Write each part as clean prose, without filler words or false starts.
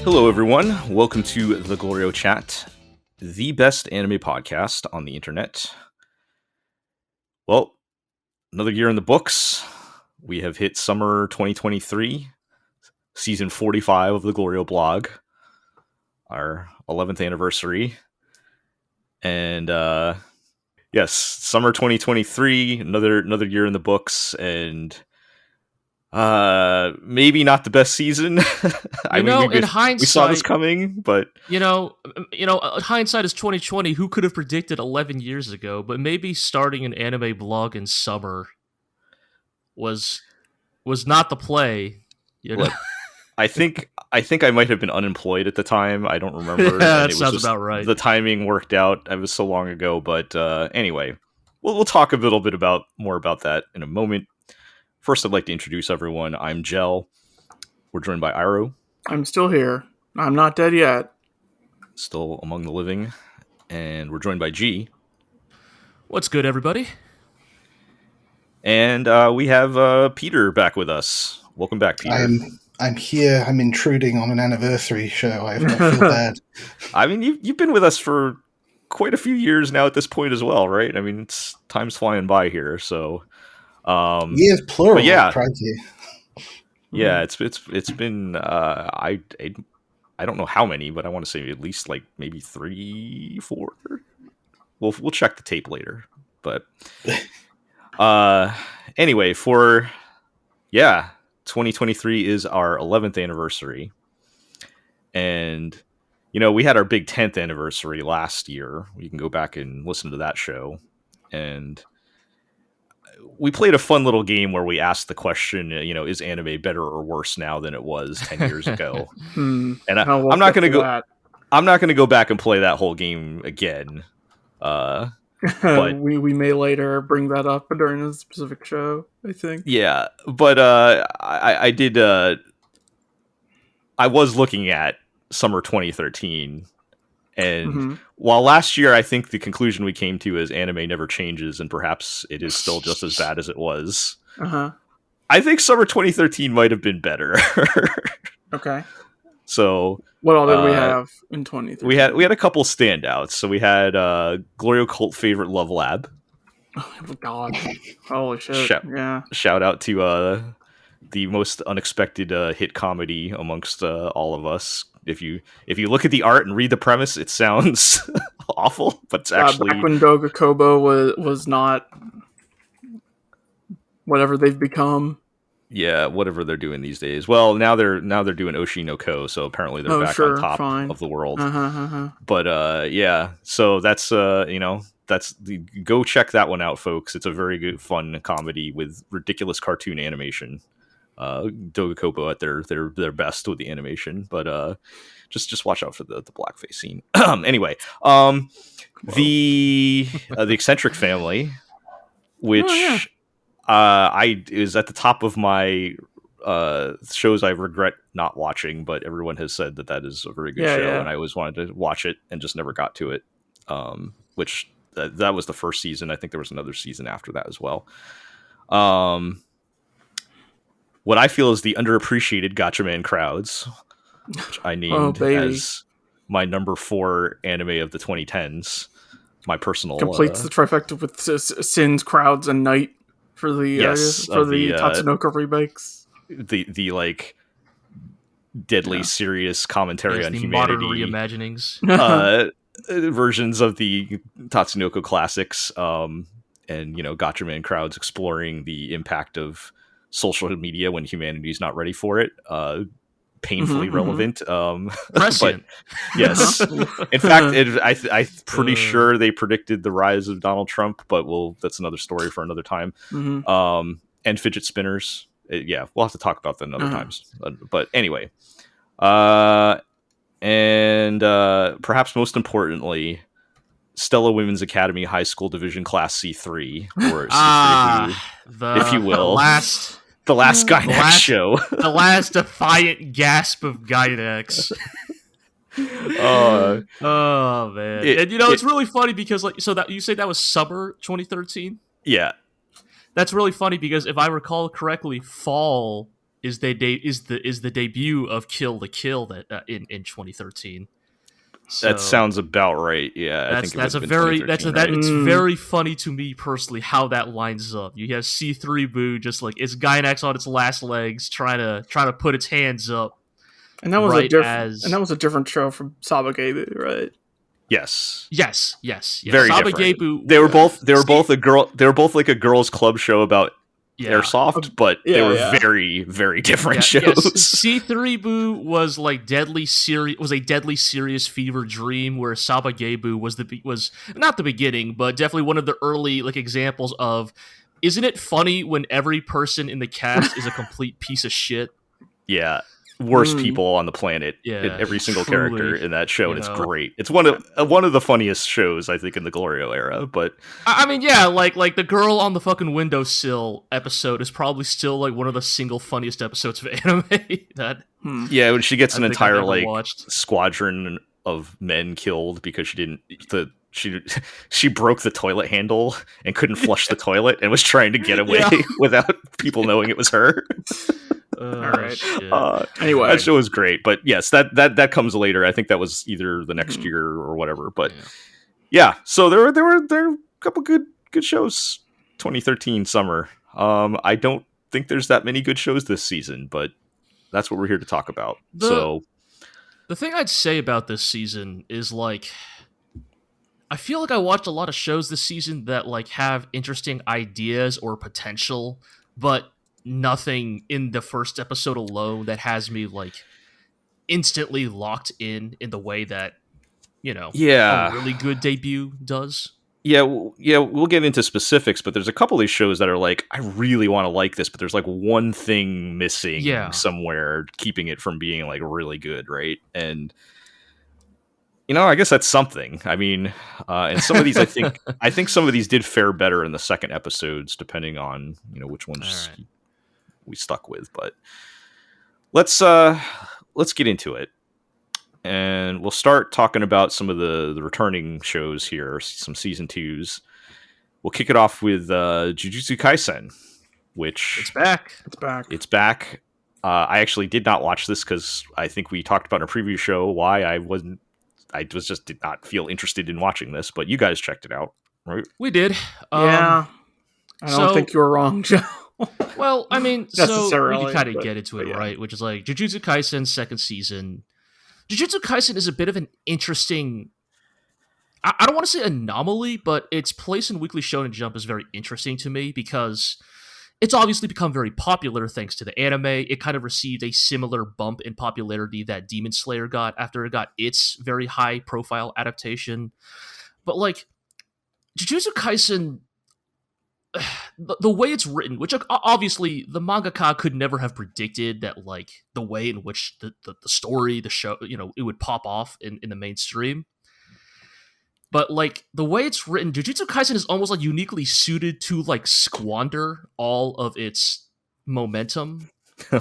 Hello, everyone. Welcome to the GLORIO Chat, the best anime podcast on the internet. Well, another year in the books. We have hit summer 2023, season 45 of the GLORIO blog, our 11th anniversary. And yes, summer 2023, another year in the books, and maybe not the best season. In hindsight, we saw this coming, but hindsight is 2020. Who could have predicted 11 years ago? But maybe starting an anime blog in summer was not the play. Look, I think I might have been unemployed at the time. I don't remember. That sounds about right. The timing worked out. It was so long ago, but anyway, we'll talk a little bit more about that in a moment. First, I'd like to introduce everyone. I'm Jel. We're joined by Iro. I'm still here. I'm not dead yet. Still among the living. And we're joined by G. What's good, everybody? And we have Peter back with us. Welcome back, Peter. I'm here. I'm intruding on an anniversary show. I feel bad. I mean, you've been with us for quite a few years now at this point as well, right? I mean, time's flying by here, so... years plural. Yeah, crazy. Yeah, it's been I don't know how many, but I want to say at least like maybe 3, 4. We'll check the tape later. But anyway, 2023 is our 11th anniversary, and we had our big 10th anniversary last year. You can go back and listen to that show, and we played a fun little game where we asked the question, is anime better or worse now than it was 10 years ago? And I'm not going to go back and play that whole game again. But we may later bring that up during a specific show, I think. Yeah, but I did. I was looking at summer 2013. And while last year, I think the conclusion we came to is anime never changes, and perhaps it is still just as bad as it was. I think summer 2013 might have been better. Okay. So what all did we have in 2013? We had a couple standouts. So we had GLORIO cult favorite Love Lab. Oh God! Holy shit! Shout out to the most unexpected hit comedy amongst all of us. If you look at the art and read the premise, it sounds awful, but it's actually back when Doga Kobo was not whatever they've become. Yeah, whatever they're doing these days. Well, now they're doing Oshi no Ko, so apparently they're back on top of the world. But yeah, so that's go check that one out, folks. It's a very good, fun comedy with ridiculous cartoon animation. Doga Kobo at their best with the animation, but just watch out for the blackface scene. Anyway, the Eccentric Family, which is at the top of my shows I regret not watching, but everyone has said that is a very good show, and I always wanted to watch it and just never got to it. Which that was the first season. I think there was another season after that as well. What I feel is the underappreciated Gatchaman Crowds, which I named as my number 4 anime of the 2010s. My personal completes the trifecta with Sins, Crowds, and Night for the Tatsunoko remakes. The like deadly serious commentary on the humanity, modern reimaginings, versions of the Tatsunoko classics, and Gatchaman Crowds exploring the impact of social media when humanity is not ready for it. Painfully relevant. But yes, in fact, I'm pretty sure they predicted the rise of Donald Trump, but that's another story for another time. And fidget spinners. We'll have to talk about that in other times. But anyway, and perhaps most importantly, Stella Women's Academy High School Division Class C3, or C3, if you will. The last Gynax show. The last defiant gasp of Gynax. Oh man. It's really funny because that you say that was summer 2013? Yeah. That's really funny because if I recall correctly, fall is the debut of Kill the Kill that in 2013. So that sounds about right. Yeah, I think it's very funny to me personally how that lines up. You have C3 Boo just like it's Gynax on its last legs trying to put its hands up. And that was a different show from Sabagebu, right? Yes. Very different. They were both a girl. They were both like a girls' club show about airsoft, but they were very, very different shows. C3 Boo was like a deadly serious fever dream, where Sabagebu was not the beginning, but definitely one of the early like examples of. Isn't it funny when every person in the cast is a complete piece of shit? Yeah. Worst people on the planet. Yeah, every single character in that show, and it's great. It's one of the funniest shows I think in the GLORIO era. But I mean, like the girl on the fucking windowsill episode is probably still like one of the single funniest episodes of anime. When she gets an entire squadron of men killed because she broke the toilet handle and couldn't flush the toilet and was trying to get away without people knowing it was her. All right. Anyway, that show was great, but yes, that comes later. I think that was either the next year or whatever. But so there were a couple good shows. 2013 summer. I don't think there's that many good shows this season, but that's what we're here to talk about. The thing I'd say about this season is like, I feel like I watched a lot of shows this season that like have interesting ideas or potential, but nothing in the first episode alone that has me like instantly locked in the way that a really good debut does. We'll get into specifics, but there's a couple of these shows that are like, I really want to like this, but there's like one thing missing somewhere, keeping it from being like really good, right? And I guess that's something. I mean, and some of these, I think some of these did fare better in the second episodes, depending on which ones we stuck with. But let's get into it, and we'll start talking about some of the returning shows here, some season 2s. We'll kick it off with Jujutsu Kaisen, which it's back. I actually did not watch this because I think we talked about in a previous show why I did not feel interested in watching this, but you guys checked it out, right? We did. I don't think you were wrong, Joe. Well, I mean, so we can kind of get into it, right? Which is like Jujutsu Kaisen second season. Jujutsu Kaisen is a bit of an interesting, I don't want to say anomaly, but its place in Weekly Shonen Jump is very interesting to me because it's obviously become very popular thanks to the anime. It kind of received a similar bump in popularity that Demon Slayer got after it got its very high profile adaptation. But like Jujutsu Kaisen, the way it's written, which obviously the mangaka could never have predicted that like the way in which the story, the show, it would pop off in the mainstream. But like the way it's written, Jujutsu Kaisen is almost like uniquely suited to like squander all of its momentum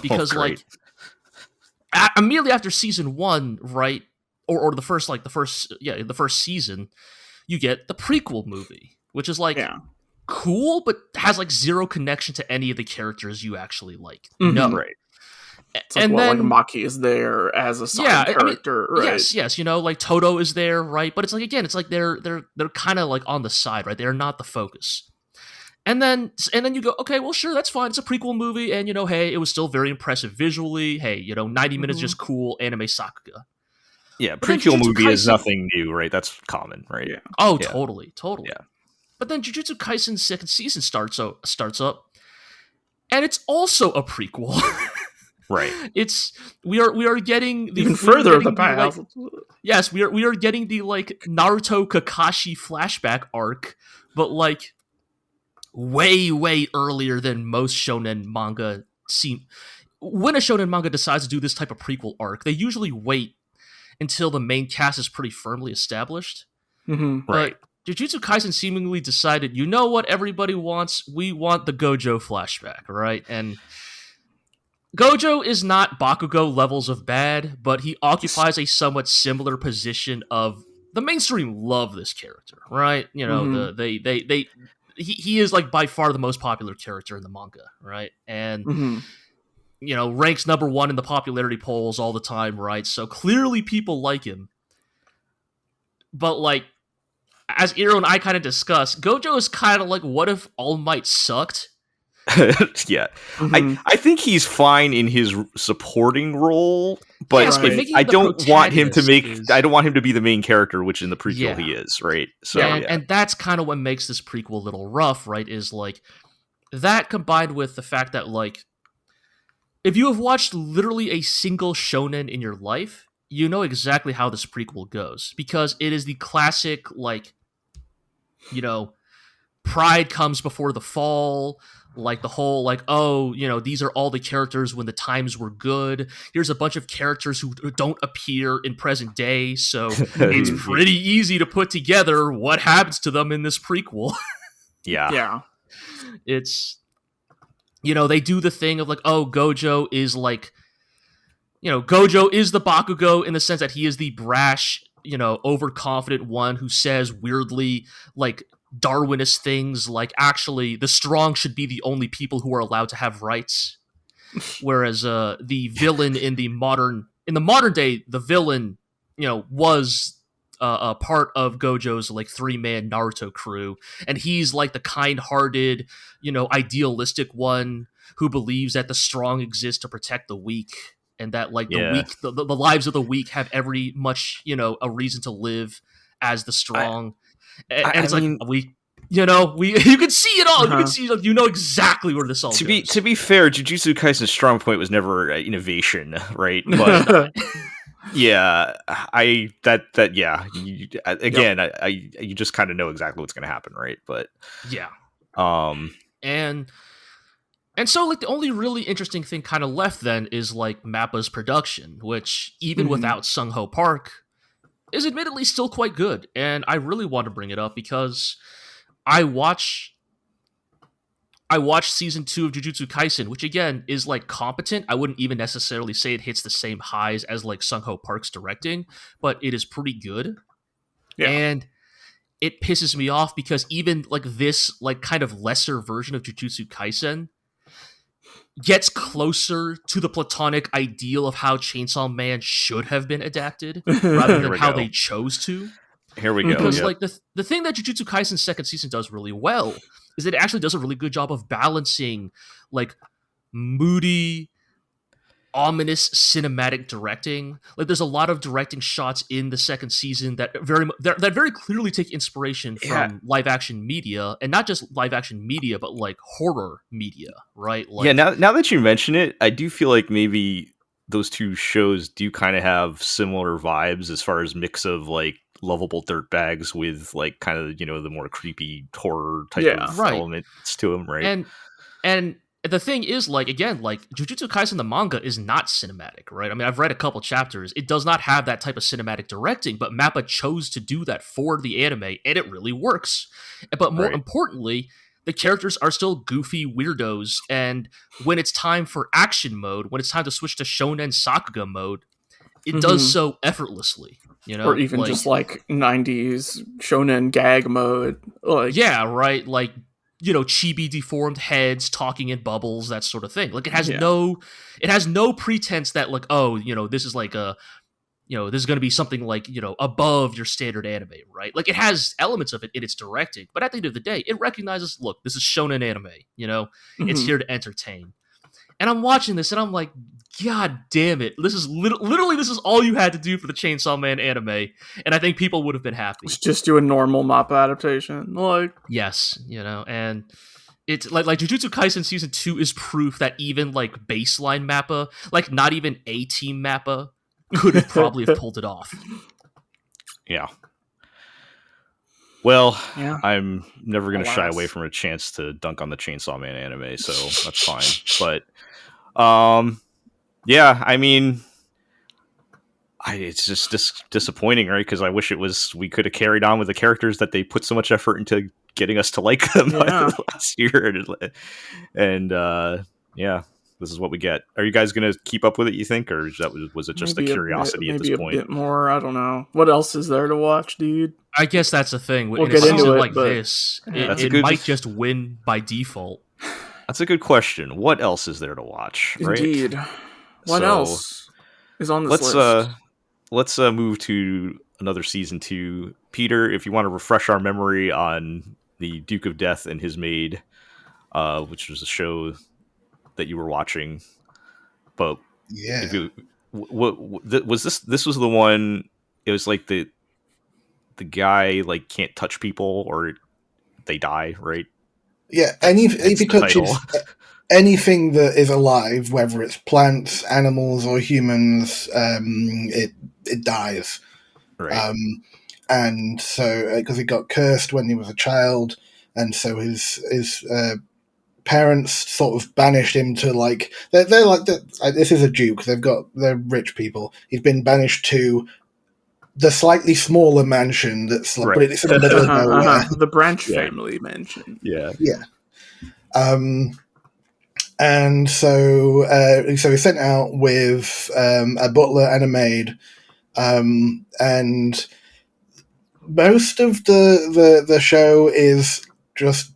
because like immediately after season 1, right, or the first season, you get the prequel movie, which is like cool, but has like zero connection to any of the characters you actually like. No, right. It's like, then Maki is there as a side character, right? Yes, like Toto is there, right? But it's like again, it's like they're kind of like on the side, right? They're not the focus. And then you go, okay, well, sure, that's fine. It's a prequel movie, and hey, it was still very impressive visually. Hey, 90 minutes just cool anime sakuga. Yeah, prequel movie is nothing new, right? That's common, right? Yeah. Oh, yeah. Totally. Yeah. But then Jujutsu Kaisen's second season starts up, and it's also a prequel. Right. We are getting the even further of the past. Yes, we are getting the like Naruto Kakashi flashback arc, but like way earlier than most shonen manga seem. When a shonen manga decides to do this type of prequel arc, they usually wait until the main cast is pretty firmly established. Mm-hmm. Right. But Jujutsu Kaisen seemingly decided, what everybody wants? We want the Gojo flashback, right? And Gojo is not Bakugo levels of bad, but he occupies a somewhat similar position of the mainstream love this character, right? He is like by far the most popular character in the manga, right? And ranks number 1 in the popularity polls all the time, right? So clearly people like him. But, like, as Iro and I kind of discussed, Gojo is kind of like, what if All Might sucked? Yeah. I think he's fine in his supporting role, but I don't want him to be the main character, which in the prequel he is, right? So and that's kind of what makes this prequel a little rough, right? Is like that combined with the fact that, like, if you have watched literally a single shonen in your life, you know exactly how this prequel goes, because it is the classic, like, pride comes before the fall. Like the whole, like, these are all the characters when the times were good. Here's a bunch of characters who don't appear in present day, so it's pretty easy to put together what happens to them in this prequel. Yeah. It's, they do the thing of like, Gojo is like, Gojo is the Bakugo in the sense that he is the brash, overconfident one who says weirdly, like, Darwinist things like, actually the strong should be the only people who are allowed to have rights, whereas the villain in the modern day, the villain was a part of Gojo's like 3-man Naruto crew, and he's like the kind-hearted, idealistic one who believes that the strong exist to protect the weak, and that like the weak, the lives of the weak have every much a reason to live as the strong. And it's like you can see it all. You can see, exactly where this all goes. To be fair, Jujutsu Kaisen's strong point was never innovation, right? But you just kind of know exactly what's going to happen, right? But and so, like, the only really interesting thing kind of left then is like Mappa's production, which even without Sung-Ho Park is admittedly still quite good. And I really want to bring it up because I watched season 2 of Jujutsu Kaisen, which again is like competent. I wouldn't even necessarily say it hits the same highs as like Sung-Ho Park's directing, but it is pretty good. Yeah. And it pisses me off because even like this like kind of lesser version of Jujutsu Kaisen gets closer to the platonic ideal of how Chainsaw Man should have been adapted rather than how they chose to. Here we go. Because like the thing that Jujutsu Kaisen's second season does really well is that it actually does a really good job of balancing like moody, ominous cinematic directing. Like there's a lot of directing shots in the second season that very clearly take inspiration from live action media, and not just live action media, but like horror media, right? Like, now that you mention it, I do feel like maybe those two shows do kind of have similar vibes as far as mix of like lovable dirtbags with like kind of the more creepy horror type of elements to them, right? And the thing is, like, again, like, Jujutsu Kaisen, the manga, is not cinematic, right? I mean, I've read a couple chapters. It does not have that type of cinematic directing, but Mappa chose to do that for the anime, and it really works. But more importantly, the characters are still goofy weirdos, and when it's time for action mode, when it's time to switch to Shonen Sakuga mode, it does so effortlessly, Or even like, just, like, 90s Shonen gag mode. Like, yeah, right? Like, chibi deformed heads talking in bubbles, that sort of thing. Like it has no pretense that like, this is like this is going to be something like, above your standard anime, right? Like it has elements of it in its directing, but at the end of the day, it recognizes, look, this is shonen anime, it's here to entertain. And I'm watching this and I'm like, God damn it. This is literally this is all you had to do for the Chainsaw Man anime. And I think people would have been happy. Just do a normal Mappa adaptation. Like, yes, and it's like Jujutsu Kaisen season 2 is proof that even like baseline Mappa, like not even A-team Mappa, could have probably have pulled it off. Yeah. Well, I'm never going to shy away from a chance to dunk on the Chainsaw Man anime, so that's fine. But I mean, it's just disappointing, right? Because I wish we could have carried on with the characters that they put so much effort into getting us to like them last year, and this is what we get. Are you guys going to keep up with it, you think, or was it just maybe a curiosity at this point? Maybe a bit more. I don't know. What else is there to watch, dude? I guess that's the thing. We'll get into it like this. It might just win by default. That's a good question. What else is there to watch? Right? Indeed. What else is on this list? Let's move to another season 2. Peter, if you want to refresh our memory on the Duke of Death and His Maid, which was a show that you were watching, but was this was the one? It was like the guy like can't touch people or they die, right? Yeah, if he touches anything that is alive, whether it's plants, animals, or humans, it dies. Right. And so, because he got cursed when he was a child, and so his parents sort of banished him to like they're like this is a duke. They're rich people. He's been banished to the slightly smaller mansion that's like, right. but it's in the middle of nowhere. The Branch family mansion. Yeah. And so he's sent out with a butler and a maid, and most of the show is just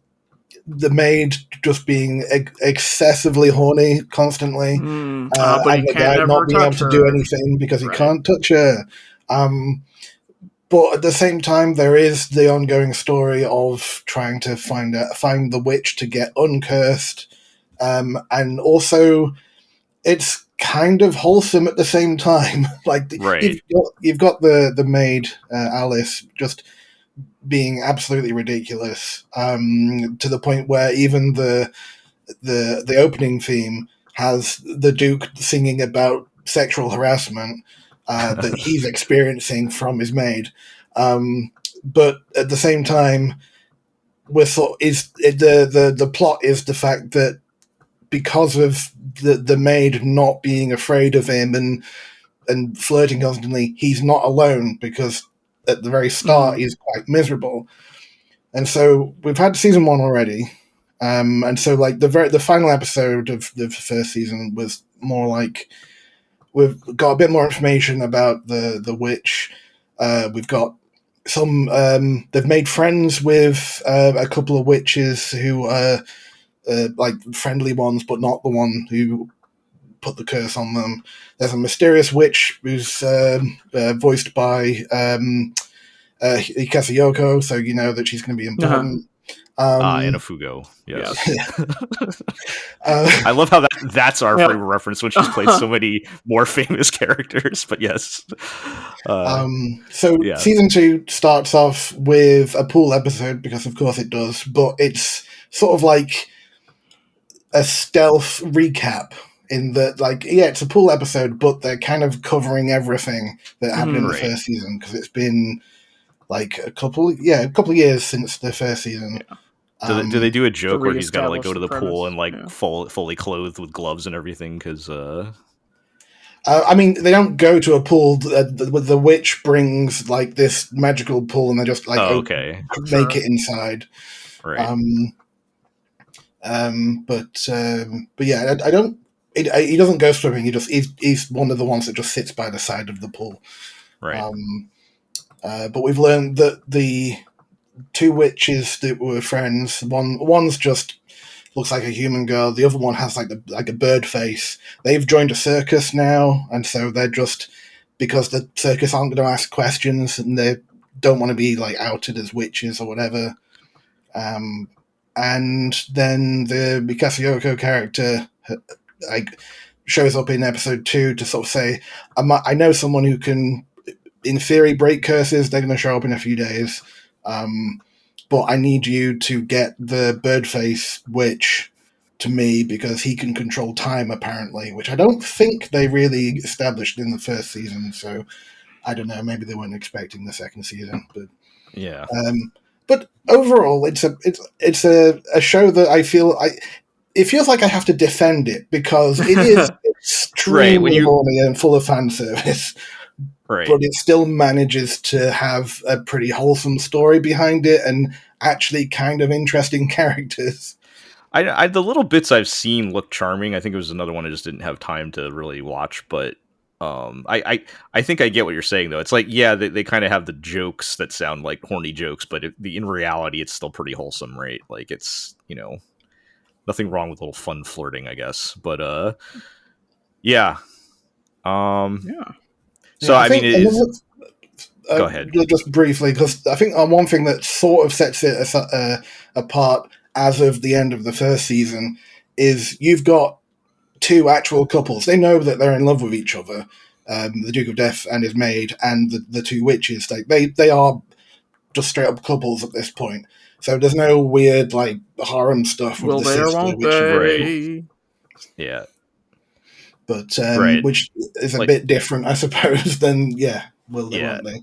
the maid just being excessively horny constantly, but and the guy not being able to do anything because he can't touch her. But at the same time, there is the ongoing story of trying to find the witch to get uncursed, and also it's kind of wholesome at the same time. Like you've got the maid Alice just being absolutely ridiculous, to the point where even the opening theme has the Duke singing about sexual harassment that he's experiencing from his maid. But at the same time, the plot is the fact that because of the maid not being afraid of him and flirting constantly, he's not alone, because at the very start he's quite miserable. And so we've had season 1 already, and so like the final episode of the first season was more like we've got a bit more information about the witch. We've got some they've made friends with a couple of witches who are like friendly ones, but not the one who put the curse on them. There's a mysterious witch who's voiced by Ikasayoko, so you know that she's going to be important. Inafugo, yes. I love how that's our favorite reference when she's played so many more famous characters, but yes. Season 2 starts off with a pool episode, because of course it does, but it's sort of like a stealth recap in that, like, it's a pool episode, but they're kind of covering everything that happened in the first season, because it's been like a couple of years since the first season. Do they do a joke where he's got to like go to the pool and like fully clothed with gloves and everything? Because I mean, they don't go to a pool. The witch brings like this magical pool, and they just like make it inside. Right. But yeah, I don't. He doesn't go swimming. He's one of the ones that just sits by the side of the pool. Right. But we've learned that the two witches that were friends, one's just looks like a human girl. The other one has like a bird face. They've joined a circus now, and so they're just, because the circus aren't going to ask questions and they don't want to be like outed as witches or whatever. And then the Mikasayoko character like shows up in episode 2 to sort of say, I know someone who can, in theory, break curses. They're going to show up in a few days. But I need you to get the Birdface witch to me, because he can control time, apparently, which I don't think they really established in the first season. So I don't know. Maybe they weren't expecting the second season, but yeah. But overall, it's a show that I feel it feels like I have to defend it, because it is extremely horny and full of fan service. Right. But it still manages to have a pretty wholesome story behind it and actually kind of interesting characters. The little bits I've seen look charming. I think it was another one I just didn't have time to really watch, but I think I get what you're saying, though. It's like, yeah, they kind of have the jokes that sound like horny jokes, but in reality, it's still pretty wholesome, right? Like, it's, nothing wrong with a little fun flirting, I guess. But yeah. So I mean, it is. Go ahead. Just briefly, because I think one thing that sort of sets it apart as of the end of the first season is you've got two actual couples. They know that they're in love with each other. The Duke of Death and his maid, and the two witches. They are just straight up couples at this point. So there's no weird like harem stuff with the sister, won't they? Yeah. But which is a bit different, I suppose, than will they, won't they?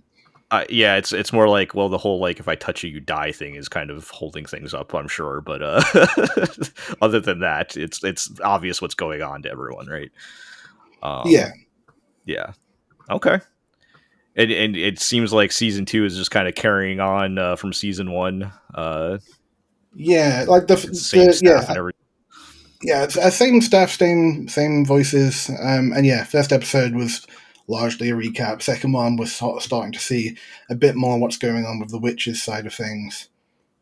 Yeah, it's more like, well, the whole like if I touch you, you die thing is kind of holding things up, I'm sure. But other than that, it's obvious what's going on to everyone, right? Yeah. Okay. And it seems like season 2 is just kind of carrying on from season 1. Like the same staff and everything. Yeah, it's same staff, same voices, and first episode was largely a recap. Second one was sort of starting to see a bit more what's going on with the witches side of things,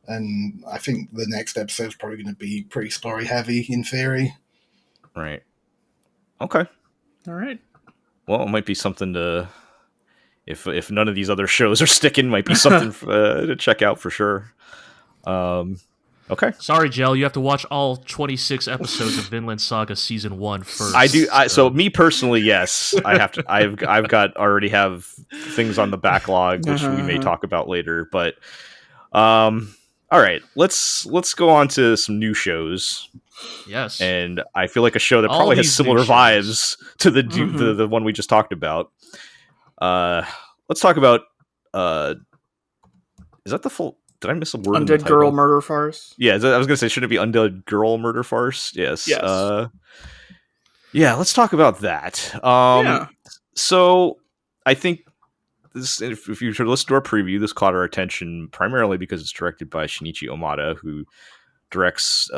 and I think the next episode is probably going to be pretty story heavy in theory. Right. Okay. All right. Well, it might be something to, if none of these other shows are sticking, might be something to check out for sure. Okay. Sorry, Jel, you have to watch all 26 episodes of Vinland Saga season 1 first. I do. So me personally, yes, I have to. I've already have things on the backlog, which we may talk about later. But, all right, let's go on to some new shows. Yes, and I feel like a show that probably has similar vibes to the one we just talked about. Let's talk about. Is that the full? Did I miss a word? Undead Girl Murder Farce. Yeah, I was going to say, shouldn't it be Undead Girl Murder Farce? Yes. Yeah, let's talk about that. So I think this, if you should listen to our preview, this caught our attention primarily because it's directed by Shinichi Omada, who directs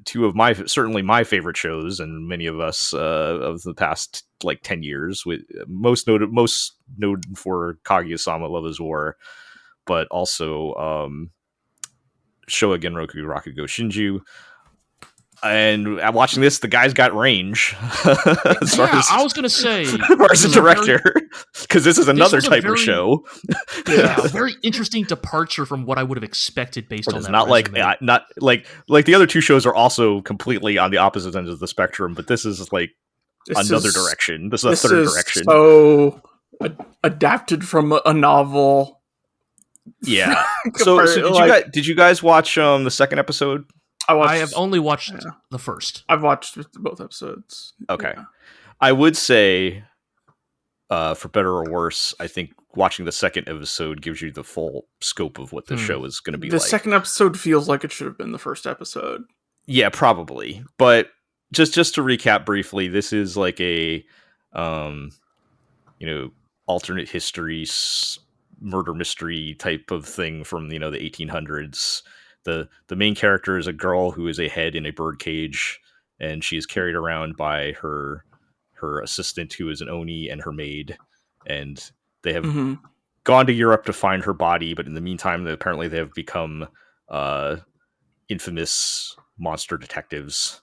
two of certainly my favorite shows, and many of us of the past like 10 years, with most noted for Kaguya-sama Love is War, but also Showa Genroku Rakugo Shinju. And watching this, the guy's got range. I was going to say, as a director, because this is another type of show. A very interesting departure from what I would have expected based on that. Not like the other two shows are also completely on the opposite ends of the spectrum, but this is like another direction. This is a third direction. So adapted from a novel. Yeah. so did you guys watch the second episode? I have only watched the first. I've watched both episodes. Okay. Yeah. I would say, for better or worse, I think watching the second episode gives you the full scope of what the show is going to be like. The second episode feels like it should have been the first episode. Yeah, probably. But just to recap briefly, this is like a, alternate history murder mystery type of thing from, the 1800s. The main character is a girl who is a head in a bird cage, and she is carried around by her assistant, who is an Oni, and her maid. And they have gone to Europe to find her body, but in the meantime, apparently they have become infamous monster detectives.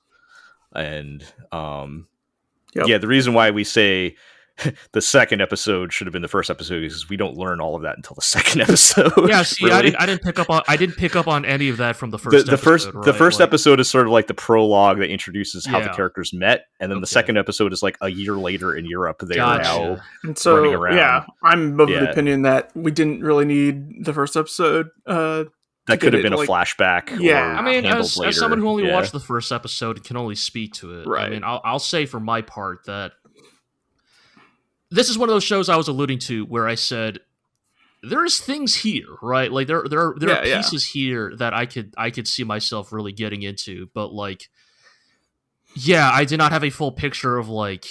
And the reason why we say the second episode should have been the first episode is we don't learn all of that until the second episode. Yeah, see, really. I didn't pick up on any of that from the first episode. The first episode is sort of like the prologue that introduces how the characters met, and then the second episode is like a year later in Europe. They are now running around. Yeah, I'm of the opinion that we didn't really need the first episode. That could have been a flashback. Yeah, I mean, as someone who only watched the first episode and can only speak to it, right. I mean, I'll say for my part that this is one of those shows I was alluding to where I said there's things here, right? Like there are pieces here that I could see myself really getting into, but like, I did not have a full picture of like,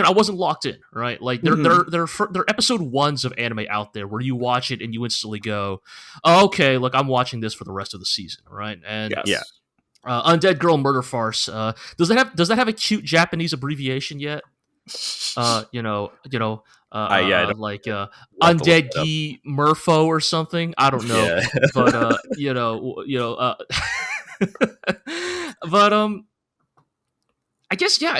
I wasn't locked in, right? Like there are episode ones of anime out there where you watch it and you instantly go, oh, okay, look, I'm watching this for the rest of the season, right? And Undead Girl Murder Farce. Does that have a cute Japanese abbreviation yet? Like Undead Gi Murpho or something. I don't know, but I guess, yeah,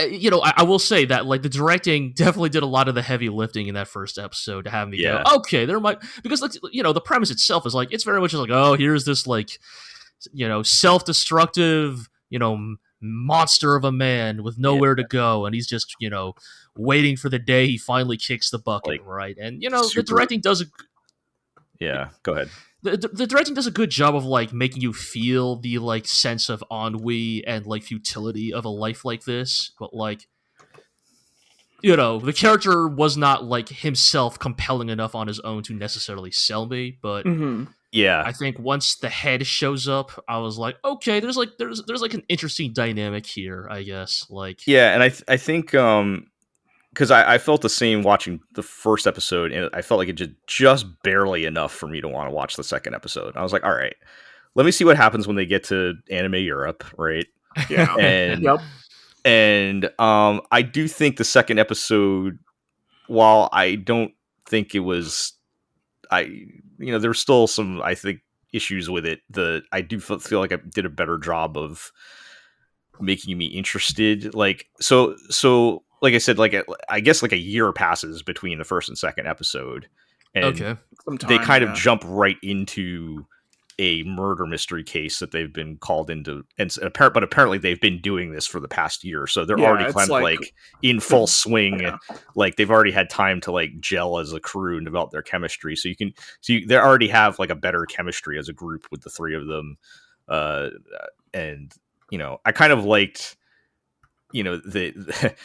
I will say that, like, the directing definitely did a lot of the heavy lifting in that first episode to have me go, okay, there might, because, like, the premise itself is, like, it's very much like, oh, here's this, like, self-destructive, monster of a man with nowhere to go, and he's just, waiting for the day he finally kicks the bucket, like, right? And, the directing does Yeah, go ahead. The directing does a good job of, like, making you feel the, like, sense of ennui and, like, futility of a life like this, but, like, the character was not, like, himself compelling enough on his own to necessarily sell me, but yeah, I think once the head shows up, I was like, okay, there's like an interesting dynamic here, I guess. Like, yeah, and I think because I felt the same watching the first episode, and I felt like it did just barely enough for me to want to watch the second episode. I was like, all right, let me see what happens when they get to Anime Europe, right? Yeah, and I do think the second episode, while I don't think it was, there were still some, I think, issues with it. I do feel like I did a better job of making me interested. Like, so like I said, like, I guess like a year passes between the first and second episode, and they kind of jump right into a murder mystery case that they've been called into, but apparently they've been doing this for the past year, so they're already kind of like in full swing. Like, they've already had time to, like, gel as a crew and develop their chemistry, so they already have, like, a better chemistry as a group with the three of them. And I kind of liked that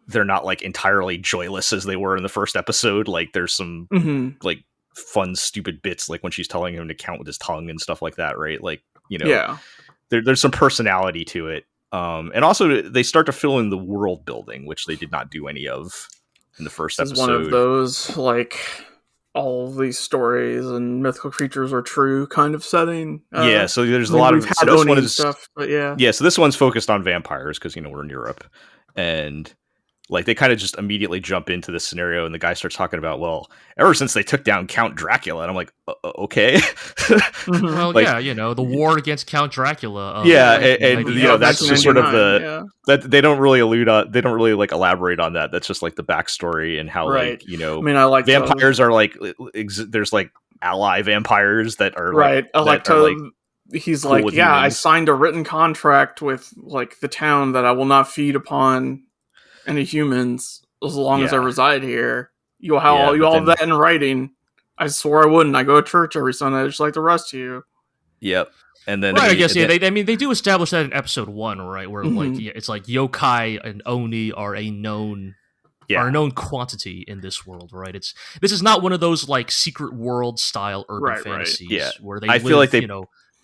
they're not, like, entirely joyless as they were in the first episode. Like, there's some like fun, stupid bits, like when she's telling him to count with his tongue and stuff like that, right? Like, there's some personality to it. And also they start to fill in the world building, which they did not do any of in the first episode. One of those, like, all these stories and mythical creatures are true kind of setting. So there's a lot of this one is stuff, but so this one's focused on vampires because we're in Europe, and like they kind of just immediately jump into this scenario, and the guy starts talking about, well, ever since they took down Count Dracula, and I'm like, okay. Well, like, the war against Count Dracula. That's just sort of that they don't really they don't really, like, elaborate on that. That's just like the backstory and how like, I like vampires are like there's like ally vampires that are right. He's cool, like, I signed a written contract with, like, the town that I will not feed upon any humans as long as I reside here. You have that in writing. I swore I wouldn't. I go to church every Sunday just like the rest of you. Yep. And then I guess they do establish that in episode 1, right? Where like it's like yokai and oni are a known quantity in this world, right? This is not one of those, like, secret world style urban fantasies where they feel like they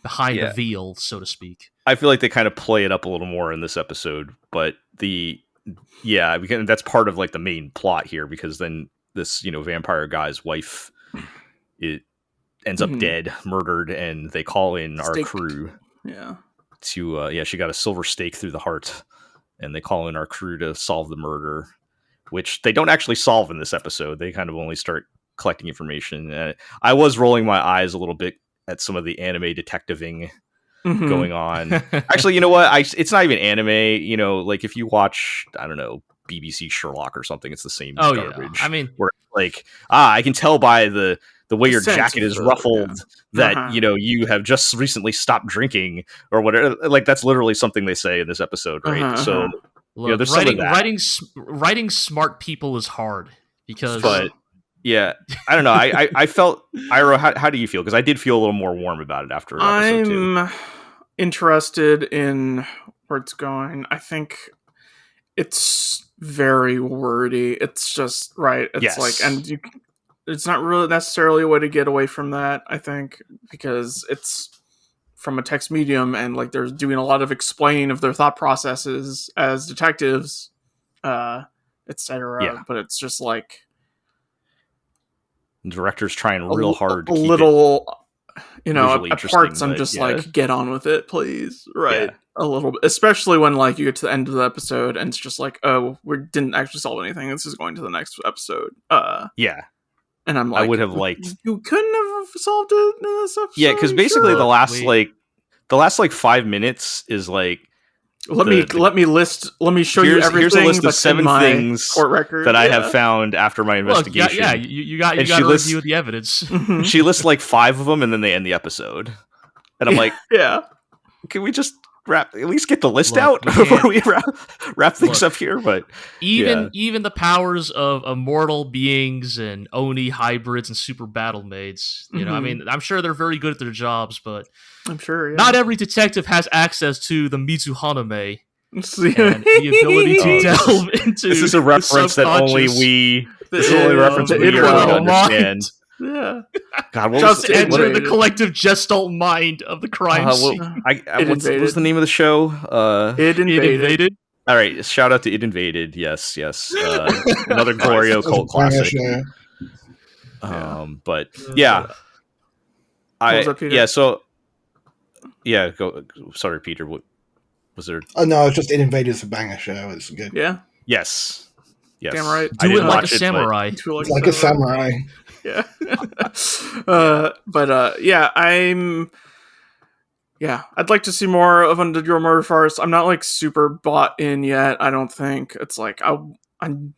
behind the veil, so to speak. I feel like they kind of play it up a little more in this episode, but because that's part of, like, the main plot here, because then this vampire guy's wife ends up dead, murdered, and they call in our crew to she got a silver stake through the heart, and they call in our crew to solve the murder, which they don't actually solve in this episode. They kind of only start collecting information. I was rolling my eyes a little bit at some of the anime detectiving going on. Actually, you know what? It's not even anime. Like, if you watch, I don't know, BBC Sherlock or something, it's the same garbage. I mean, where, like, I can tell by the way your jacket is ruffled that you have just recently stopped drinking or whatever. Like, that's literally something they say in this episode, right? So look, there's writing smart people is hard because. But yeah, I don't know. I felt, Iro, how do you feel? Because I did feel a little more warm about it after episode 2. I'm interested in where it's going. I think it's very wordy. It's just It's like, and it's not really necessarily a way to get away from that, I think, because it's from a text medium, and, like, they're doing a lot of explaining of their thought processes as detectives, etc. Yeah. But it's just like director's trying real hard to keep little, at parts I'm just like, get on with it, please. Right. A little bit, especially when, like, you get to the end of the episode and it's just like, oh, we didn't actually solve anything. This is going to the next episode. And I'm like, I would have liked, you couldn't have solved it in this episode. Yeah, because basically the last 5 minutes is like Let me show you everything. Here's a list of that's 7 in my things court record that I have found after my investigation. Look, you got to review the evidence. She lists like 5 of them, and then they end the episode. And I'm like, yeah. Can we just at least get the list out before we wrap things up here? But even the powers of immortal beings and Oni hybrids and super battle maids, you know, I mean, I'm sure they're very good at their jobs, but I'm sure not every detective has access to the Mitsuhaname and the ability to delve into. This is a reference that only we. This is the only reference we really understand. Yeah. God, just enter the collective gestalt mind of the crime scene. What's the name of the show? It Invaded. All right, shout out to It Invaded. Yes. Another GLORIO cult classic. But yeah, Go. Sorry, Peter. What was there? Oh no, it's just It Invaded is a banger show. It's good. Yeah. Yes. Damn right. Do it like a samurai. Like a samurai. Yeah. I'd like to see more of Undead Murder Farce. I'm not like super bought in yet. I don't think it's like I'm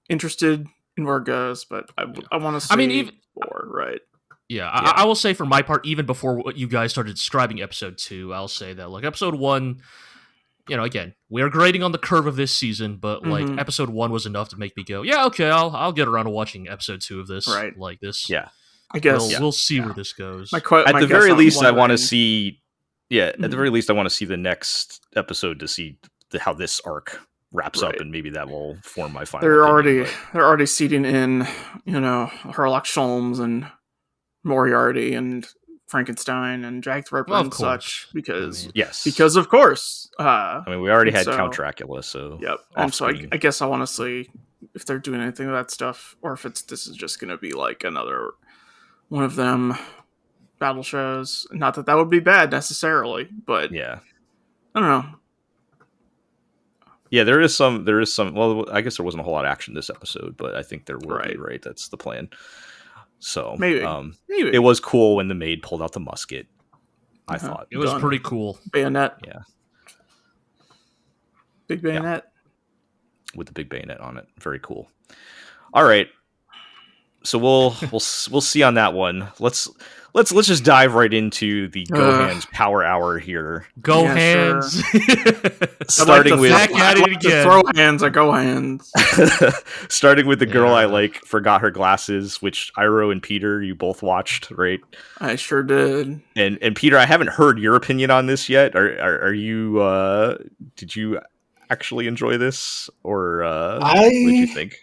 interested in where it goes, but I want to see even more, right? Yeah, I will say for my part, even before what you guys started describing episode 2, I'll say that like episode 1, you know, again, we're grading on the curve of this season, but like episode 1 was enough to make me go, yeah, okay, I'll get around to watching episode 2 of this, right? Like this, yeah. I guess we'll see where this goes. At the very least, I want to see. Yeah, at the very least, I want to see the next episode to see how this arc wraps up, and maybe that will form my final. They're already seeding in, you know, Sherlock Sholmes and Moriarty and Frankenstein and Jack the Ripper and such because of course. I mean, we already had Count Dracula, so yep. And so I guess I want to see if they're doing anything with that stuff, or if this is just going to be like another one of them battle shows. Not that would be bad necessarily, but yeah, I don't know. Yeah, there is some. Well, I guess there wasn't a whole lot of action this episode, but I think there will be. Right, that's the plan. So maybe it was cool when the maid pulled out the musket. I thought it was pretty cool. Bayonet, yeah, big bayonet with the big bayonet on it. Very cool. All right. So we'll see on that one. Let's just dive right into the Gohan's Power Hour here. Gohan's, starting with back at it again. Throw hands at Gohan's. Starting with the girl I like forgot her glasses, which Iro and Peter, you both watched, right? I sure did. And Peter, I haven't heard your opinion on this yet. Are you? Did you actually enjoy this, or what did you think?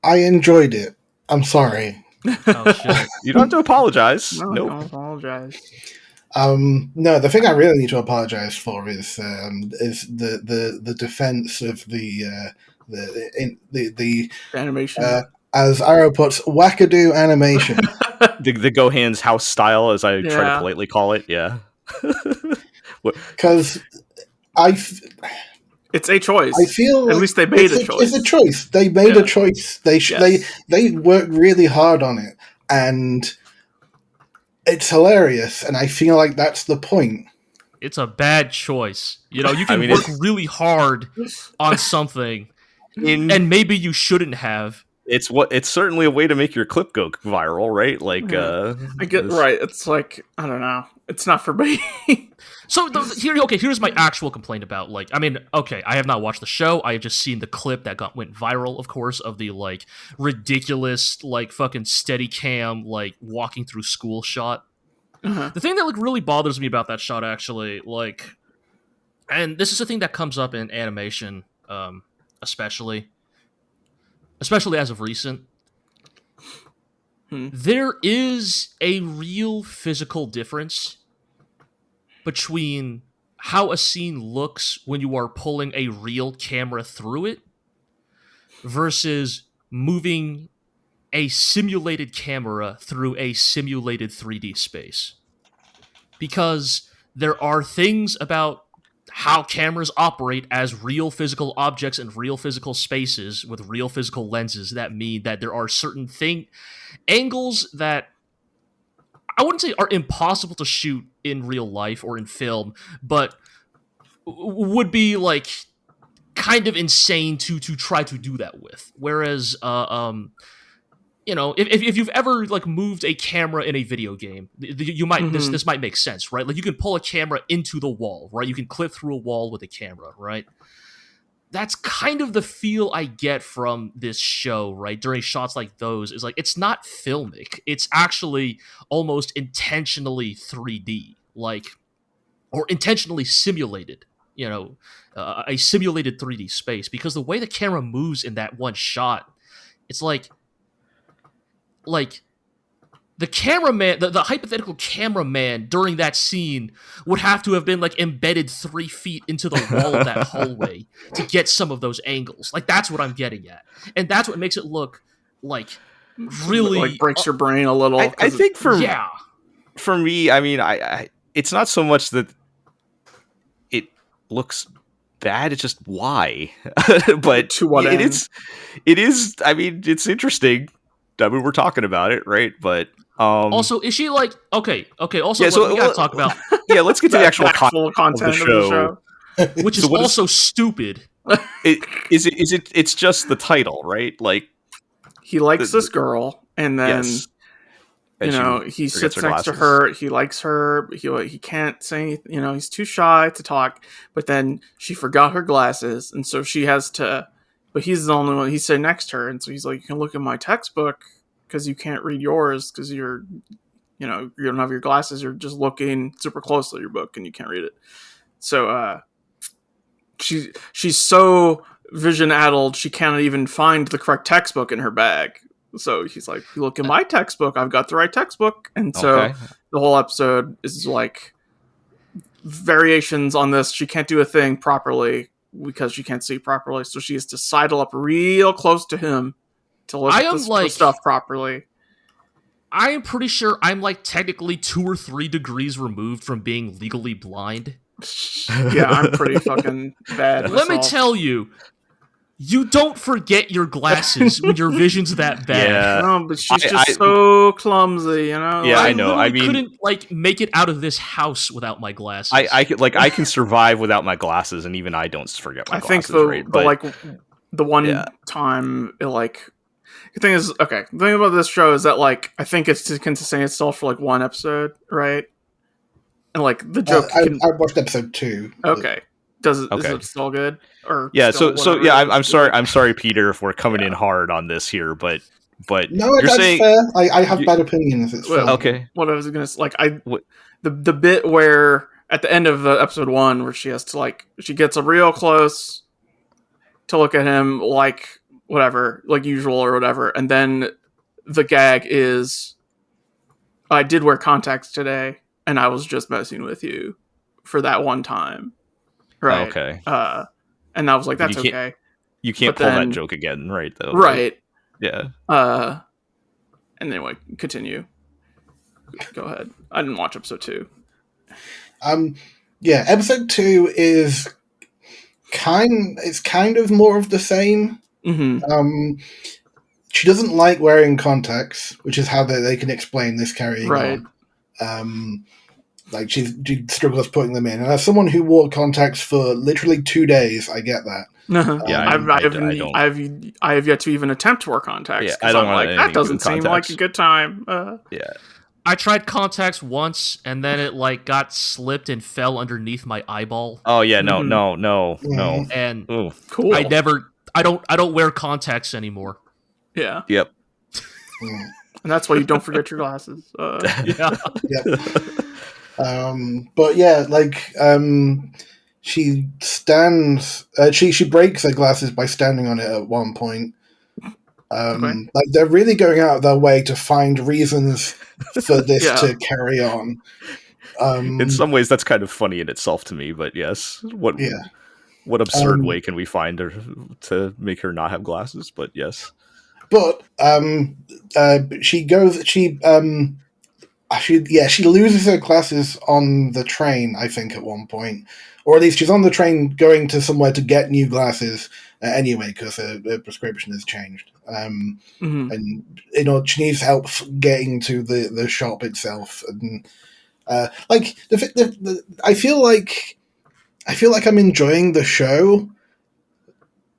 I enjoyed it. I'm sorry. Oh shit! You don't have to apologize. No, nope. don't apologize. No, the thing I really need to apologize for is the defense of the animation. As Arrow puts, wackadoo animation. the Gohan's house style, as I try to politely call it. Yeah. Because it's a choice. I feel at least they made a choice. It's a choice. They made a choice. They worked really hard on it, and it's hilarious. And I feel like that's the point. It's a bad choice. You know, you can work really hard on something, and maybe you shouldn't have. It's certainly a way to make your clip go viral, right? Like, I get right. It's like, I don't know. It's not for me. So here's my actual complaint about, like, I mean, okay, I have not watched the show. I have just seen the clip that went viral, of course, of the like ridiculous, like fucking Steadicam, like walking through school shot. The thing that like really bothers me about that shot, actually, like, and this is a thing that comes up in animation, especially as of recent. There is a real physical difference between how a scene looks when you are pulling a real camera through it versus moving a simulated camera through a simulated 3D space. Because there are things about how cameras operate as real physical objects in real physical spaces with real physical lenses that mean that there are certain angles that I wouldn't say are impossible to shoot in real life or in film, but would be like kind of insane to try to do that with. Whereas, you know, if you've ever like moved a camera in a video game, you might this might make sense, right? Like you can pull a camera into the wall, right? You can clip through a wall with a camera, right? That's kind of the feel I get from this show, right? During shots like those, is like it's not filmic; it's actually almost intentionally 3D, like, or intentionally simulated. You know, a simulated 3D space, because the way the camera moves in that one shot, it's like the cameraman, the hypothetical cameraman during that scene would have to have been like embedded 3 feet into the wall of that hallway to get some of those angles. Like that's what I'm getting at, and that's what makes it look like really like breaks your brain a little. I think for me, I mean, I it's not so much that it looks bad, it's just why. But to what it is. I mean, it's interesting. I mean, we're talking about it, right? But also, is she like okay? Also, yeah, we gotta talk about let's get to the actual content of the show. Which is also stupid. It's just the title, right? Like he likes this girl, and then you know he sits next to her. He likes her. He can't say anything. You know, he's too shy to talk. But then she forgot her glasses, and so she has to. But he's the only one. He's sitting next to her, and so he's like, "You can look at my textbook because you can't read yours because you don't have your glasses. You're just looking super closely at your book, and you can't read it." So she's so vision-addled she can't even find the correct textbook in her bag. So he's like, "You look at my textbook. I've got the right textbook." And so the whole episode is like variations on this. She can't do a thing properly because she can't see properly, so she has to sidle up real close to him to look at the stuff properly. I am pretty sure I'm like technically 2 or 3 degrees removed from being legally blind. Yeah, I'm pretty fucking bad myself. Let me tell you, you don't forget your glasses when your vision's that bad. Yeah. No, but she's just so clumsy, you know? Yeah, I know. I mean, couldn't like make it out of this house without my glasses. I can survive without my glasses, and even I don't forget my glasses. I think the one time it like the thing is the thing about this show is that like I think it's can sustain itself for like one episode, right? And like the joke I watched episode 2. Okay. Is it still good? Or I'm sorry, Peter, if we're coming in hard on this here, but no, that's fair. I have bad opinions. It's okay. What I was gonna like, the bit where at the end of episode 1 where she has to like she gets a real close to look at him like whatever, like usual or whatever, and then the gag is, "I did wear contacts today, and I was just messing with you for that one time." Right. Okay. And I was like, "That's okay." You can't pull that joke again, right? Though. Right. Yeah. And anyway, continue. Go ahead. I didn't watch episode 2. Yeah, episode 2 is kind of more of the same. Mm-hmm. She doesn't like wearing contacts, which is how they can explain this carrying on. Like she struggles putting them in, and as someone who wore contacts for literally 2 days, I get that. Yeah, I have yet to even attempt to wear contacts. Yeah, I don't like that doesn't seem like a good time. Yeah, I tried contacts once, and then it like got slipped and fell underneath my eyeball. Oh yeah, no. And cool. I don't wear contacts anymore. Yeah. Yep. And that's why you don't forget your glasses. Yeah. Yep. But yeah, like she stands. She breaks her glasses by standing on it at one point. Like they're really going out of their way to find reasons for this to carry on. In some ways, that's kind of funny in itself to me. But yes, what absurd way can we find her to make her not have glasses? But yes. But she loses her glasses on the train, I think, at one point. Or at least she's on the train going to somewhere to get new glasses anyway, because her prescription has changed. And, she needs help getting to the shop itself. And, I feel like I feel like I'm enjoying the show,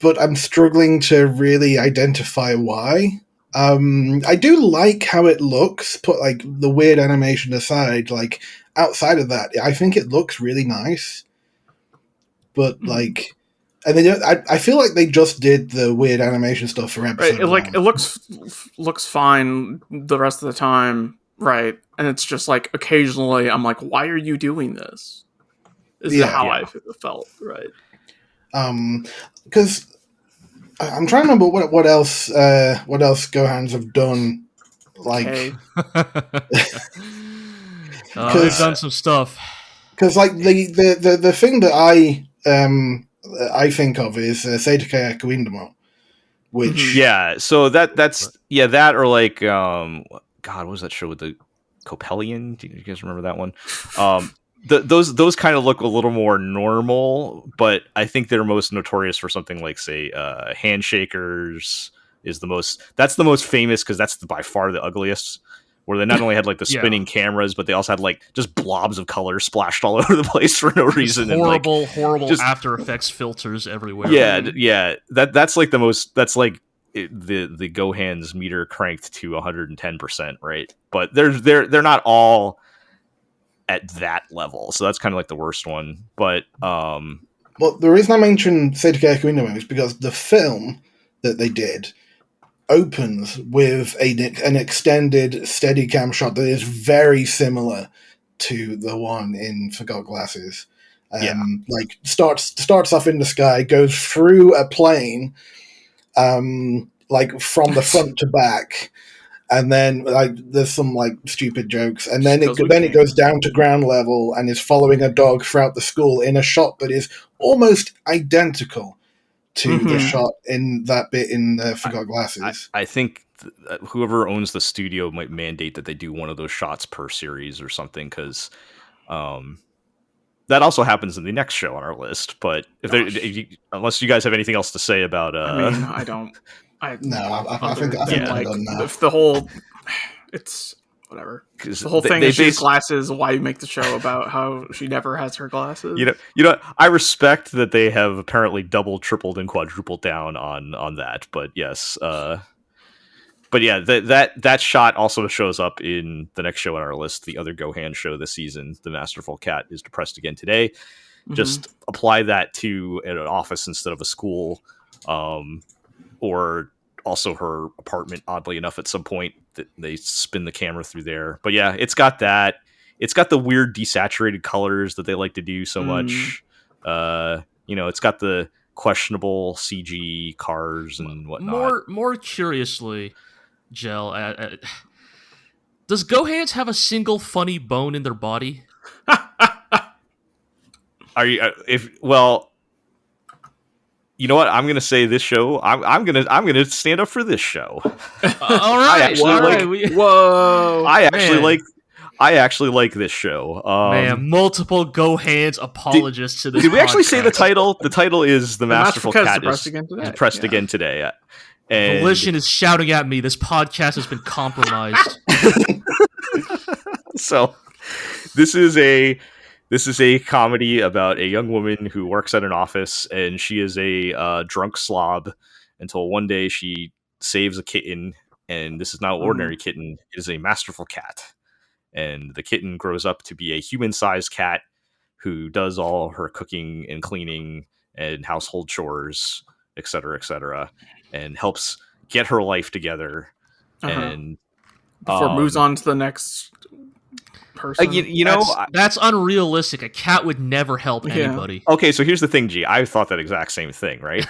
but I'm struggling to really identify why. I do like how it looks, put like the weird animation aside. Like outside of that, I think it looks really nice. But like, and then I feel like they just did the weird animation stuff for episode right. one. It looks fine the rest of the time, right? And it's just like occasionally I'm like, why are you doing this? Is how I felt, right? Because I'm trying to remember what else Gohans have done. Like, they've done some stuff. Because like the thing that I think of is Seitake Akuindamo, which so that's that or like God, what was that show with the Copelian? Do you guys remember that one? Those kind of look a little more normal, but I think they're most notorious for something like, say, Handshakers is the most famous because that's by far the ugliest. Where they not only had like the spinning cameras, but they also had like just blobs of color splashed all over the place for no reason. Horrible After Effects filters everywhere. Yeah. That's like the most. That's like the Gohan's meter cranked to 110%, right? But they're not all at that level, so that's kind of like the worst one. But well, the reason I mentioned Seitake Akuindamo is because the film that they did opens with an extended Steadicam shot that is very similar to the one in Forgot Glasses. Like starts off in the sky, goes through a plane, like from the front to back, and then like there's some like stupid jokes, and then it goes down to ground level and is following a dog throughout the school in a shot that is almost identical to the shot in that bit in Forgot Glasses. I think whoever owns the studio might mandate that they do one of those shots per series or something, because that also happens in the next show on our list. But unless you guys have anything else to say about, I mean, I don't. I think like the whole, it's whatever. The whole thing is she's glasses. Why you make the show about how she never has her glasses? You know. I respect that they have apparently doubled, tripled, and quadrupled down on that. But yes, but yeah, that shot also shows up in the next show on our list, the other Gohan show this season. The Masterful Cat is depressed again today. Mm-hmm. Just apply that to an office instead of a school, or also her apartment, oddly enough, at some point that they spin the camera through there. But yeah, it's got that. It's got the weird desaturated colors that they like to do so much. It's got the questionable CG cars and whatnot. More curiously, Gel, does Gohans have a single funny bone in their body? Are you you know what? I'm gonna say this show. I'm gonna stand up for this show. All right. Whoa! I actually like this show. Man, multiple Gohans apologists to this. Did we actually podcast. say the title? The title is The Masterful Cat is depressed again today. And Volition is shouting at me. This podcast has been compromised. So, this is a comedy about a young woman who works at an office, and she is a drunk slob until one day she saves a kitten, and this is not an ordinary kitten. It is a masterful cat. And the kitten grows up to be a human-sized cat who does all her cooking and cleaning and household chores, etc., and helps get her life together. And before it moves on to the next person. That's unrealistic. A cat would never help anybody. Okay, so here's the thing, G. I thought that exact same thing, right?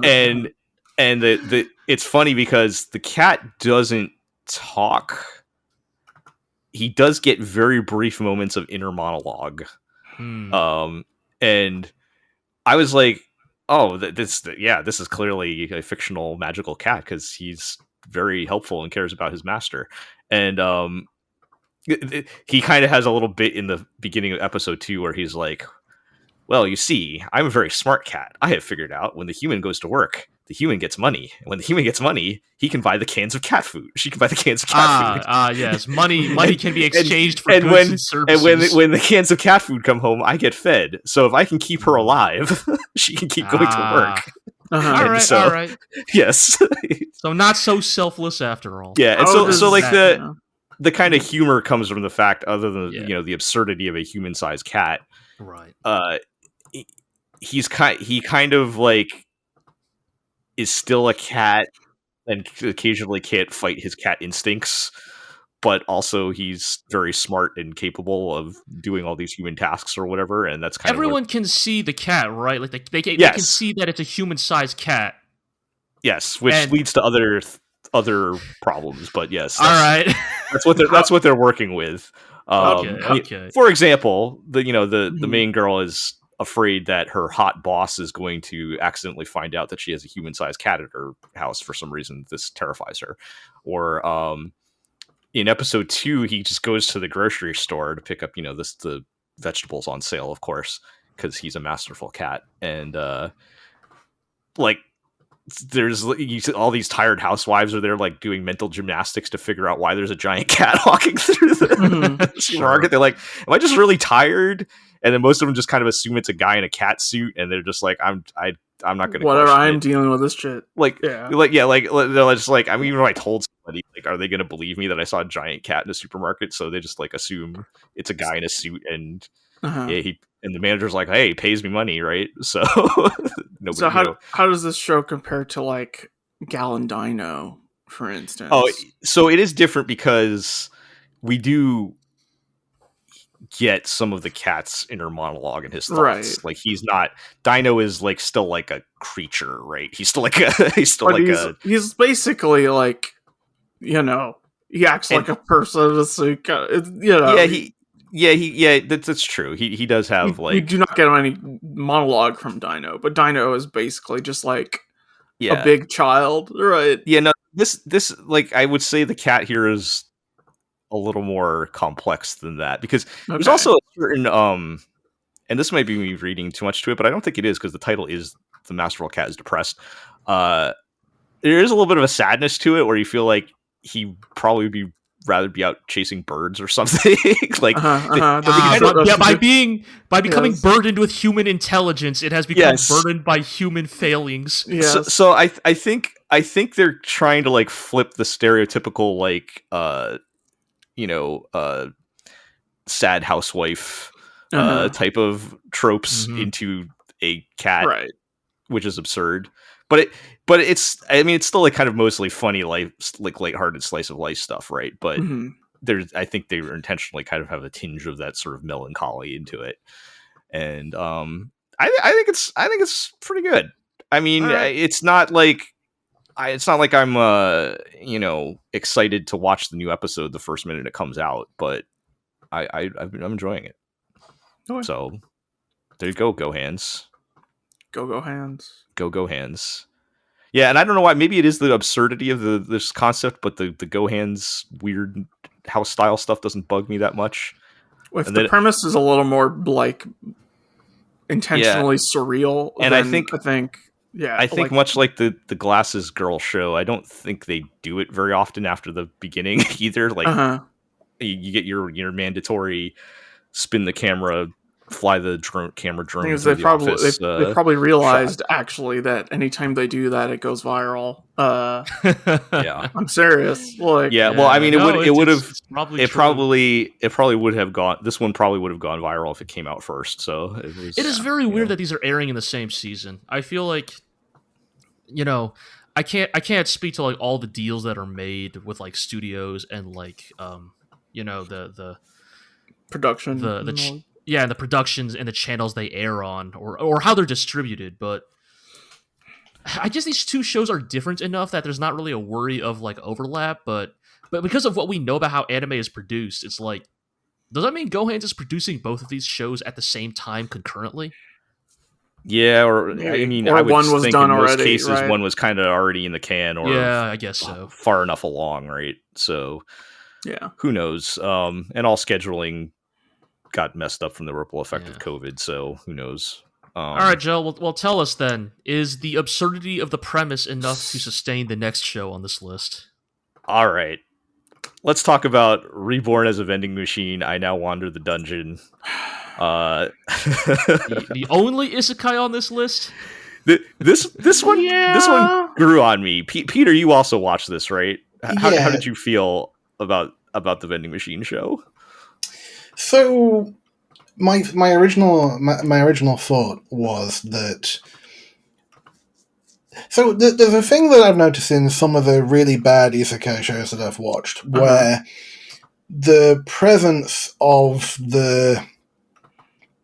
and it's funny because the cat doesn't talk. He does get very brief moments of inner monologue. And I was like, oh, this is clearly a fictional magical cat because he's very helpful and cares about his master. And he kind of has a little bit in the beginning of episode 2 where he's like, well, you see, I'm a very smart cat. I have figured out when the human goes to work, the human gets money. And when the human gets money, he can buy the cans of cat food. She can buy the cans of cat food. Yes. Money can be exchanged for goods and services. And when the cans of cat food come home, I get fed. So if I can keep her alive, she can keep going to work. All right. Yes. So not so selfless after all. Yeah, and so like the kind of humor comes from the fact, other than the absurdity of a human-sized cat. Right. He kind of like is still a cat and occasionally can't fight his cat instincts, but also he's very smart and capable of doing all these human tasks or whatever, and that's kind everyone can see the cat, right? Like they can see that it's a human-sized cat. Yes, which leads to other problems, but yes. All right. That's what they're working with. Okay. For example, the main girl is afraid that her hot boss is going to accidentally find out that she has a human-sized cat at her house for some reason. This terrifies her. Or in episode 2, he just goes to the grocery store to pick up, the vegetables on sale, of course, because he's a masterful cat. And there's all these tired housewives are there like doing mental gymnastics to figure out why there's a giant cat walking through the supermarket. They're like, am I just really tired? And then most of them just kind of assume it's a guy in a cat suit, and they're just like, I'm not gonna whatever. I'm dealing with this shit. They're just like, I mean, even if I told somebody, like, are they gonna believe me that I saw a giant cat in a supermarket? So they just like assume it's a guy in a suit, and and the manager's like, hey, he pays me money, right? So nobody. So how does this show compare to like Gal and Dino, for instance? Oh, so it is different because we do get some of the cat's inner monologue in his thoughts. Right. Like Dino is like still like a creature, right? He's still he's basically like, he acts like a person. So, that's true. He does have you do not get any monologue from Dino, but Dino is basically just like a big child, right? Yeah, no, this like I would say the cat here is a little more complex than that, because there's also a certain and this might be me reading too much to it, but I don't think it is, because the title is The Masterful Cat is Depressed. There is a little bit of a sadness to it where you feel like he probably rather be out chasing birds or something. Like by becoming burdened with human intelligence, it has become burdened by human failings. Yes. So I think they're trying to like flip the stereotypical like sad housewife type of tropes into a cat, right? Which is absurd. But it's still like kind of mostly funny, like lighthearted slice of life stuff, right? But I think they intentionally kind of have a tinge of that sort of melancholy into it, and I think it's pretty good. I mean, it's not like I'm excited to watch the new episode the first minute it comes out, but I'm enjoying it. Okay. So there you go, Go Hands. Go Hands. Go Hands. Yeah, and I don't know why. Maybe it is the absurdity of this concept, but the Go Hands weird house style stuff doesn't bug me that much. If the premise is a little more like intentionally surreal, and I think much like the Glasses Girl show, I don't think they do it very often after the beginning either. Like you get your mandatory spin the camera, fly the camera drone. They probably realized actually that anytime they do that, it goes viral. Yeah, I'm serious. Like, well, I mean, it probably would have gone. This one probably would have gone viral if it came out first. So it is very weird that these are airing in the same season. I feel like, I can't speak to like all the deals that are made with like studios and like the production, the productions and the channels they air on, or how they're distributed. But I guess these two shows are different enough that there's not really a worry of like overlap. But because of what we know about how anime is produced, it's like, does that mean Go Hands is producing both of these shows at the same time concurrently? Yeah, I would one was think done in most already, cases right? One was kind of already in the can, or I guess so, far enough along, right? So who knows? And all scheduling got messed up from the ripple effect of COVID, so who knows All right, Joe. Well, tell us then. Is the absurdity of the premise enough to sustain the next show on this list? All right. Let's talk about Reborn as a vending machine. I now wander the dungeon. The only isekai on this list. This one grew on me. Peter, you also watched this, right? How did you feel about the vending machine show? So my original thought was that. So there's a thing that I've noticed in some of the really bad isekai shows that I've watched, where the presence of the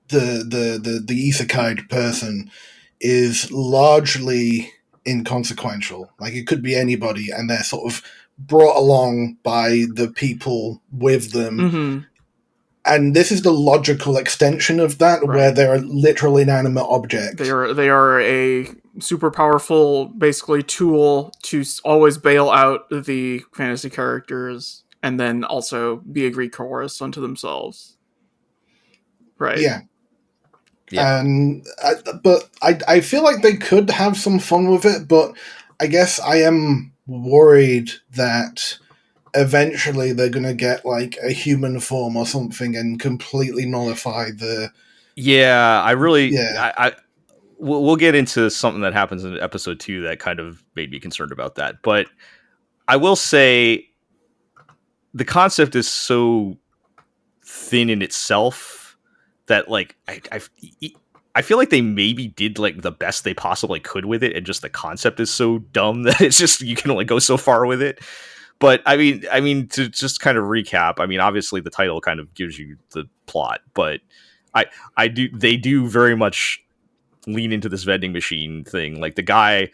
isekai person is largely inconsequential. Like, it could be anybody, and they're sort of brought along by the people with them. Mm-hmm. And this is the logical extension of that, where they're literal inanimate objects. They are a super powerful, basically, tool to always bail out the fantasy characters, and then also be a Greek chorus unto themselves. Right. Yeah. And I feel like they could have some fun with it, but I guess I am worried that eventually they're going to get like a human form or something and completely nullify the... We'll get into something that happens in episode 2 that kind of made me concerned about that. But I will say the concept is so thin in itself that, like, I feel like they maybe did like the best they possibly could with it, and just the concept is so dumb that it's just, you can only go so far with it. But I mean, to just kind of recap, I mean, obviously the title kind of gives you the plot, but they do very much lean into this vending machine thing. Like, the guy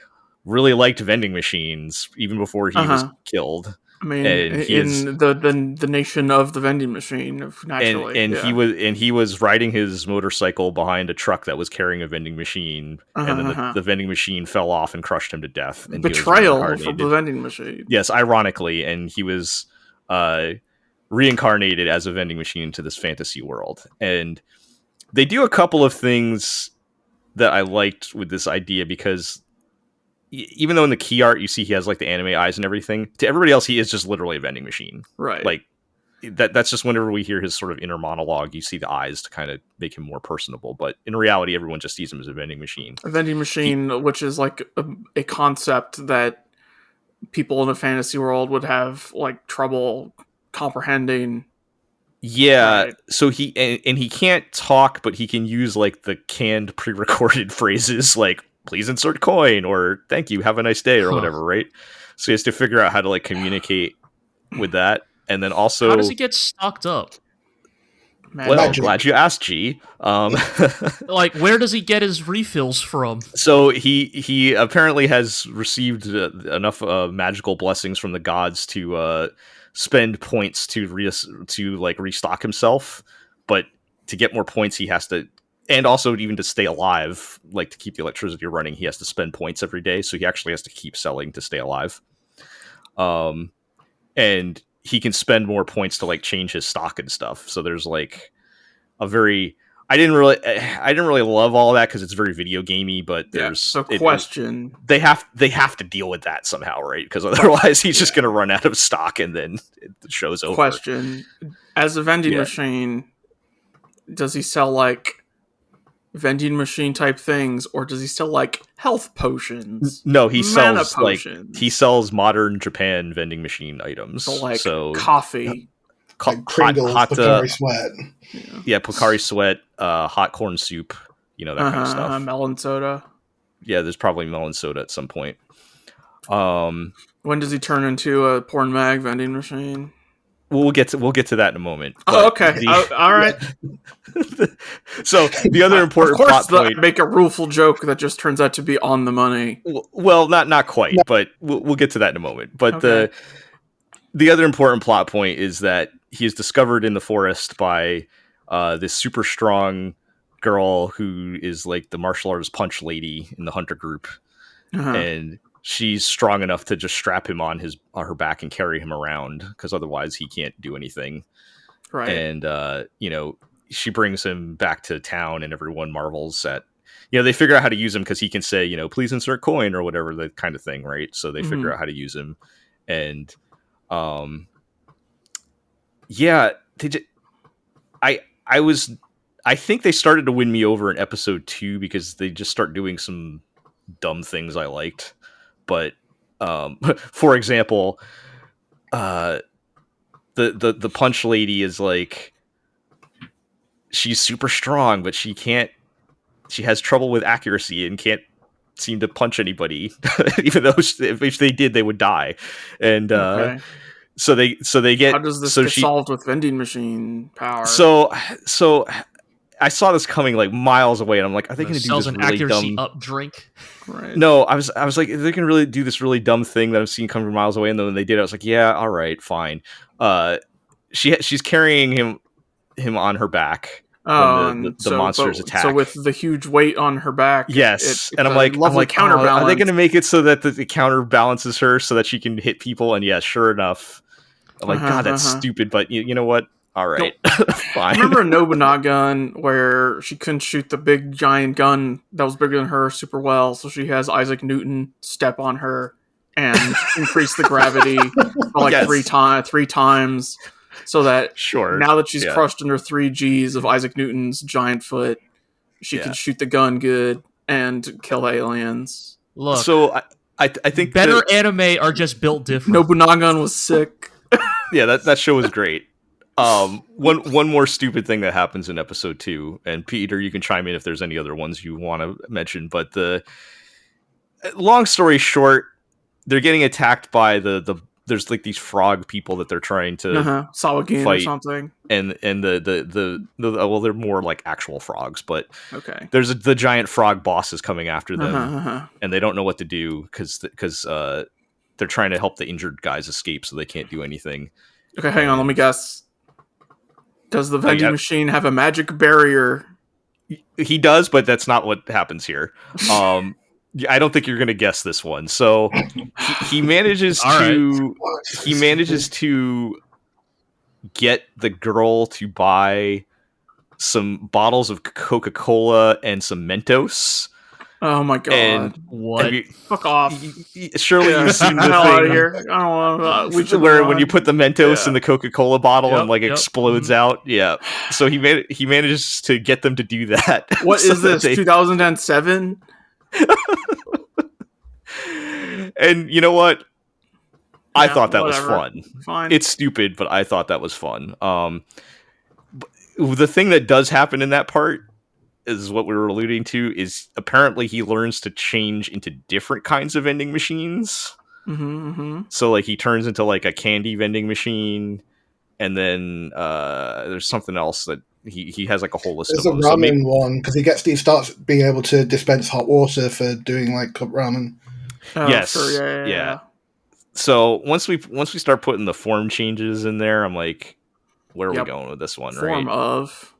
really liked vending machines even before he was killed. I mean, in the nation of the vending machine, naturally. He was riding his motorcycle behind a truck that was carrying a vending machine, and then the vending machine fell off and crushed him to death. And betrayal from the vending machine. Yes, ironically, and he was reincarnated as a vending machine into this fantasy world. And they do a couple of things that I liked with this idea, because even though in the key art you see he has like the anime eyes and everything, to everybody else he is just literally a vending machine. Right. Like, that's just whenever we hear his sort of inner monologue, you see the eyes to kind of make him more personable. But in reality, everyone just sees him as a vending machine. A vending machine, which is like a concept that people in a fantasy world would have like trouble comprehending. Yeah, right. So he can't talk, but he can use like the canned pre-recorded phrases like, please insert coin, or thank you, have a nice day, or whatever, right? So he has to figure out how to like communicate with that. And then also, how does he get stocked up? Well, glad you asked, G. Like, where does he get his refills from? So he apparently has received enough magical blessings from the gods to spend points to restock himself. But to get more points, he has to. And also, even to stay alive, like to keep the electricity running, he has to spend points every day. So he actually has to keep selling to stay alive. And he can spend more points to like change his stock and stuff. So there's like a very... I didn't really love all that because it's very video gamey. But there's question. They have to deal with that somehow, right? Because otherwise, he's just going to run out of stock, and then the show's over. Question: as a vending machine, does he sell like vending machine type things, or does he sell like health potions? No, he sells modern Japan vending machine items. So coffee, hot Pocari Sweat. Yeah, Pocari Sweat, hot corn soup, that kind of stuff. Melon soda. Yeah, there's probably melon soda at some point. When does he turn into a porn mag vending machine? We'll get to that in a moment. Oh, okay. All right. So the other important plot point... make a rueful joke that just turns out to be on the money. Well, not quite, but we'll get to that in a moment. But the other important plot point is that he is discovered in the forest by this super strong girl who is like the martial arts punch lady in the hunter group, and she's strong enough to just strap him on her back and carry him around, because otherwise he can't do anything. Right. And she brings him back to town, and everyone marvels at they figure out how to use him because he can say, please insert coin or whatever, the kind of thing, right? So they figure out how to use him, and I think they started to win me over in episode 2 because they just start doing some dumb things I liked. But for example, the punch lady is like, she's super strong, but she has trouble with accuracy and can't seem to punch anybody, even though if they did, they would die. And so they get, how does this get solved with vending machine power? So I saw this coming like miles away, and I'm like, are they going to do this really dumb up drink? Right. No, I was like, they're going to really do this really dumb thing that I've seen coming from miles away, and then when they did it, I was like, yeah, all right, fine. She's carrying him on her back. The monsters attack. So with the huge weight on her back, yes, and I'm like, counterbalance. Are they going to make it so that the counterbalances her so that she can hit people? And yeah, sure enough, I'm like, God, that's stupid. But you know what? All right, fine. Remember Nobunaga where she couldn't shoot the big giant gun that was bigger than her super well, so she has Isaac Newton step on her and increase the gravity by like three times. So that now that she's crushed under 3 Gs of Isaac Newton's giant foot, she can shoot the gun good and kill aliens. Look, so I think better anime are just built different. Nobunaga was sick. Yeah, that show was great. One more stupid thing that happens in episode 2, and Peter, you can chime in if there's any other ones you want to mention. But the long story short, they're getting attacked by there's like these frog people that they're trying to Sawagin fight, or something, and the well, they're more like actual frogs, but there's the giant frog boss is coming after them, and they don't know what to do because they're trying to help the injured guys escape, so they can't do anything. Okay, hang on, let me guess. Does the vending machine have a magic barrier? He does, but that's not what happens here. I don't think you're going to guess this one. So he manages to get the girl to buy some bottles of Coca-Cola and some Mentos. Oh my god! And what? Fuck off! Surely you've seen the thing out of here. I don't want where when you put the Mentos in the Coca-Cola bottle and explodes out. Yeah. So he manages to get them to do that. What is this? 2007. And you know what? I thought that was fun. Fine. It's stupid, but I thought that was fun. The thing that does happen in that part is what we were alluding to, is apparently he learns to change into different kinds of vending machines. So like he turns into like a candy vending machine, and then there's something else that he has like a whole list of them. There's a ramen one, because he starts being able to dispense hot water for doing like cup ramen. Yes. Sure, yeah. So once we start putting the form changes in there, I'm like, where are we going with this one? Form of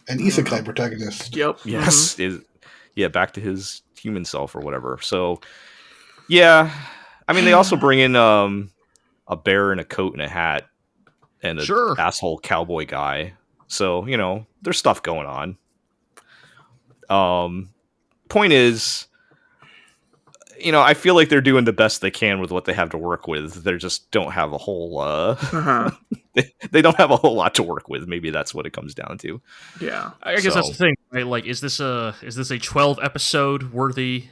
an isekai protagonist. Yep. Yes. Back to his human self or whatever. So yeah, I mean, they also bring in a bear in a coat and a hat and an asshole cowboy guy. So, there's stuff going on. Point is, I feel like they're doing the best they can with what they have to work with. They just don't have a whole they don't have a whole lot to work with. Maybe that's what it comes down to. Yeah. I guess that's the thing, right? Like, is this a 12 episode worthy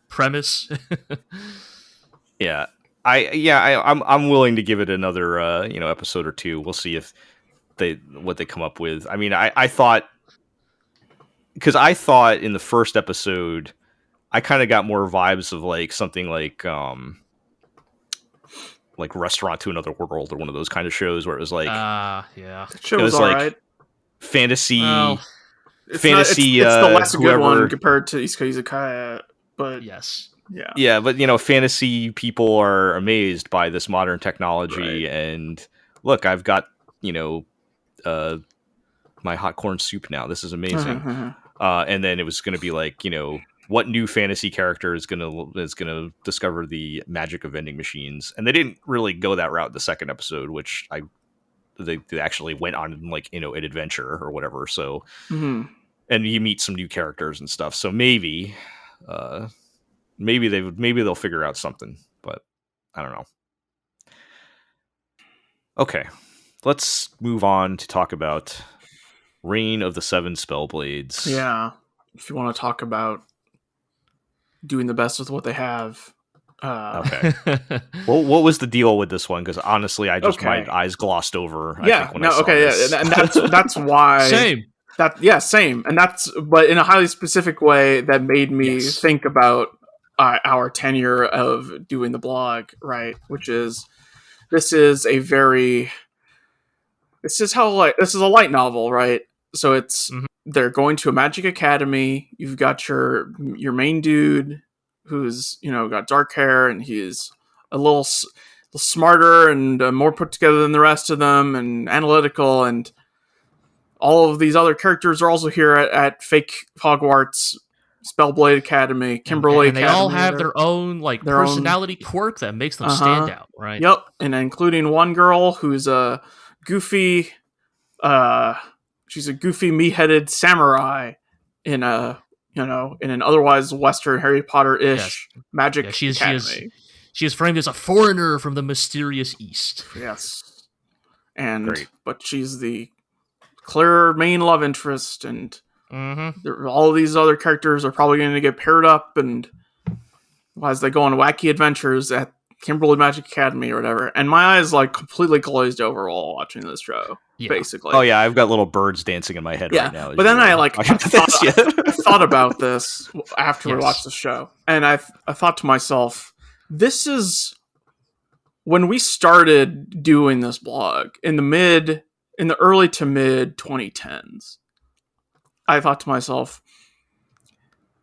premise? Yeah. I'm willing to give it another episode or two. We'll see if what they come up with. I mean, I thought in the first episode I kind of got more vibes of like something like Restaurant to Another World or one of those kind of shows where it was like the show was like right. Fantasy. Well, it's the less good one compared to Izakaya, but yes. Yeah, but fantasy people are amazed by this modern technology, and look, I've got my hot corn soup now. This is amazing. And then it was going to be like what new fantasy character is gonna discover the magic of vending machines, and they didn't really go that route in the second episode, which they actually went on like an adventure or whatever. So and you meet some new characters and stuff. So maybe they'll figure out something, but I don't know. Okay, let's move on to talk about Reign of the Seven Spellblades. Yeah, if you want to talk about doing the best with what they have. Okay. Well, what was the deal with this one? Because honestly, my eyes glossed over. Yeah, and that's why. Same. Same, and but in a highly specific way that made me think about our tenure of doing the blog, right? Which is, this is a light novel, right? So it's they're going to a magic academy. You've got your main dude who's got dark hair, and he's a little smarter and more put together than the rest of them, and analytical, and all of these other characters are also here at fake Hogwarts Spellblade Academy, Kimberly and they Academy. all have their own personality quirk that makes them stand out, right? Yep, and including one girl who's a goofy, she's a goofy me-headed samurai in an otherwise Western Harry Potter-ish magic academy. She is framed as a foreigner from the mysterious East. Yes, but she's the clear main love interest, and all of these other characters are probably going to get paired up, and as they go on wacky adventures at Kimberly Magic Academy or whatever. And my eyes completely glazed over while watching this show. Yeah. Basically. Oh yeah, I've got little birds dancing in my head right now. But then I thought about this after we watched the show, and I thought to myself, this is when we started doing this blog in the early to mid 2010s. I thought to myself,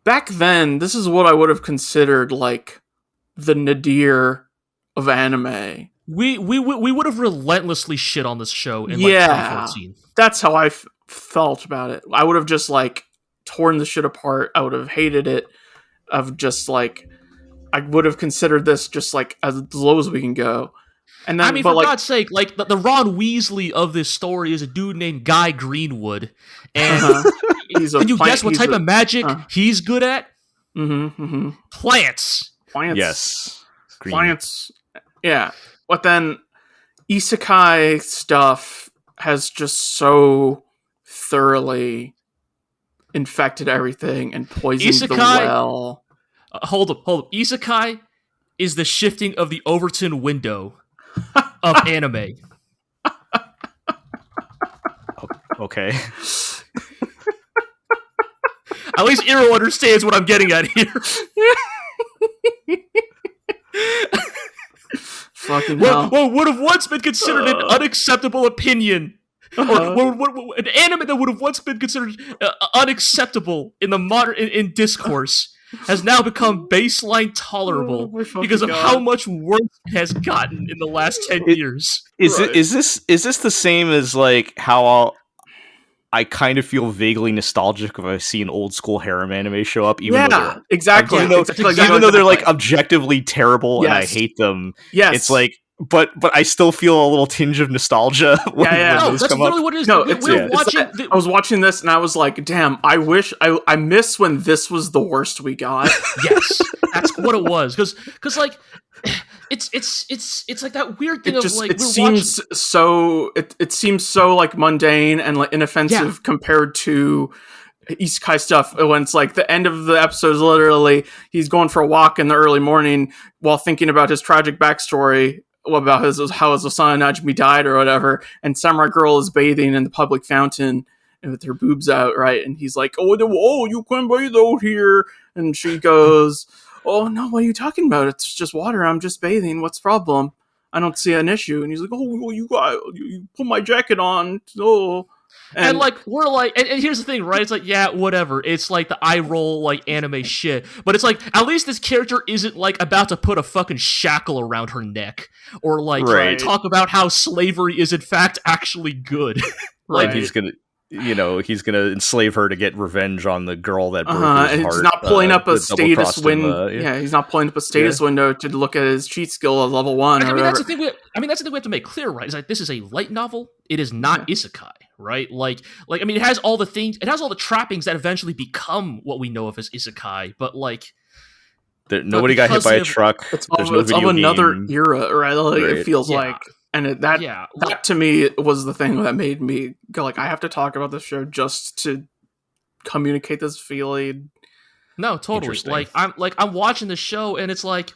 back then, this is what I would have considered the nadir of anime. We would have relentlessly shit on this show in 2014. That's how I felt about it. I would have just torn the shit apart. I would have hated it. Of just I would have considered this just as low as we can go. And then, for God's sake, the Ron Weasley of this story is a dude named Guy Greenwood, and can you guess what type of magic he's good at? Plants. Yes. Plants. Yeah. But then isekai stuff has just so thoroughly infected everything and poisoned the well. Hold up. Isekai is the shifting of the Overton window of anime. Okay. At least Iro understands what I'm getting at here. Fucking hell. What would have once been considered an unacceptable opinion, or an anime that would have once been considered unacceptable in the modern in discourse, has now become baseline tolerable because of how much worse it has gotten in the last 10 years. Is this the same as how I kind of feel vaguely nostalgic if I see an old school harem anime show up, even though exactly. Even though they're objectively terrible and I hate them. Yes. It's but I still feel a little tinge of nostalgia. When that's literally what it is. No, I was watching this and I was like, damn, I wish I miss when this was the worst we got. Yes, that's what it was. Because it's that weird thing it seems so mundane and inoffensive compared to isekai stuff, when it's the end of the episode is literally he's going for a walk in the early morning while thinking about his tragic backstory about how his Osana Najimi died or whatever, and Samurai Girl is bathing in the public fountain with her boobs out, right? And he's like, oh, you can't bathe out here. And she goes, oh, no, what are you talking about? It's just water. I'm just bathing. What's the problem? I don't see an issue. And he's like, oh, you put my jacket on. Oh. And we're and here's the thing, right? It's whatever. It's the eye roll, anime shit. But it's at least this character isn't about to put a fucking shackle around her neck. Or talk about how slavery is in fact actually good. Right. He's gonna enslave her to get revenge on the girl that broke his heart. And he's not pulling up a status window. He's not pulling up a status window to look at his cheat skill at level 1. That's the thing. That's the thing we have to make clear, right? Is this is a light novel. It is not isekai, right? Like I mean, it has all the things, it has all the trappings that eventually become what we know of as isekai, but like nobody got hit by a truck. It's of another era, right? Like, right? It feels like, and that to me was the thing that made me go like, I have to talk about this show just to communicate this feeling. No, totally. I'm watching the show and it's like,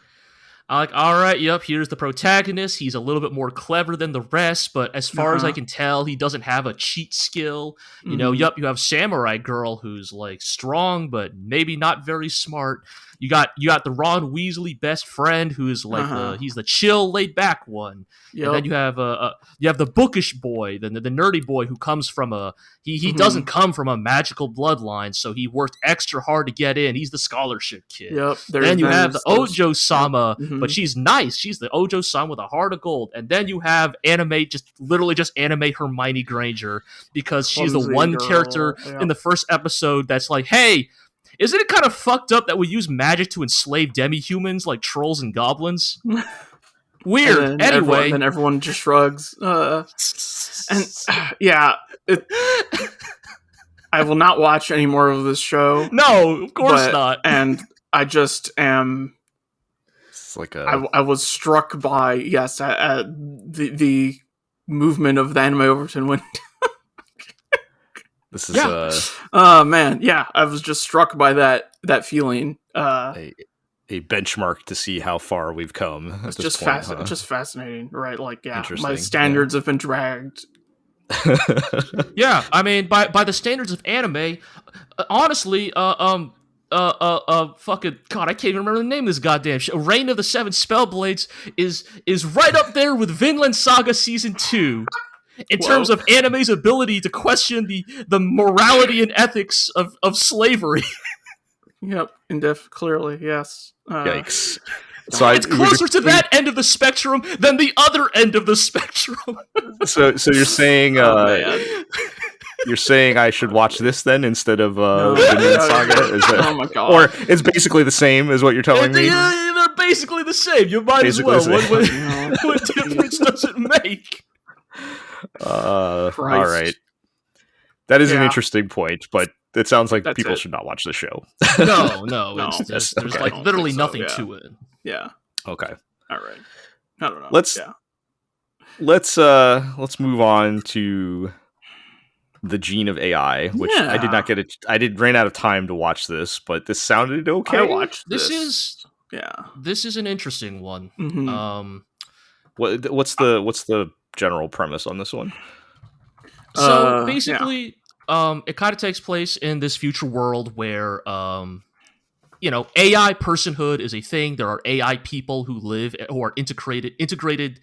all right, yep, here's the protagonist. He's a little bit more clever than the rest, but as far as I can tell, he doesn't have a cheat skill. You know, yep, you have Samurai Girl who's like strong, but maybe not very smart. You got the Ron Weasley best friend who's like he's the chill, laid back one. Yep. And then you have the bookish boy, the nerdy boy who comes from he doesn't come from a magical bloodline, so he worked extra hard to get in. He's the scholarship kid. Yep. Then you have the Ojo-sama, but she's nice. She's the Ojo-sama with a heart of gold. And then you have literally anime Hermione Granger, because she's the one character in the first episode that's like, hey, isn't it kind of fucked up that we use magic to enslave demi-humans like trolls and goblins? Weird. Anyway. Then everyone just shrugs. I will not watch any more of this show. No, of course not. And I just am... It's like I was struck by, the movement of the anime Overton window. This is oh man, I was just struck by that feeling. A benchmark to see how far we've come. It's just fascinating, right? Like, my standards have been dragged. Yeah, I mean, by the standards of anime, honestly, fucking God, I can't even remember the name of this goddamn show. Reign of the Seven Spellblades is right up there with Vinland Saga Season 2. In terms of anime's ability to question the morality and ethics of slavery. Yep, clearly, yes. Yikes. So it's closer to that end of the spectrum than the other end of the spectrum. So you're saying you're saying I should watch this then instead of Vinland Saga? Is that, oh my God. Or it's basically the same, is what you're telling me? Yeah, they're basically the same. You might basically as well. What difference does it make? All right, that is an interesting point, but it sounds like people should not watch the show. No, there's like literally nothing to it. Yeah. Okay. All right. I don't know. Let's move on to the Gene of AI, which I did not get it. Ran out of time to watch this, but this sounded okay. I watched this. This is an interesting one. Mm-hmm. What's the general premise on this one? So basically, it kind of takes place in this future world where, AI personhood is a thing. There are AI people who are integrated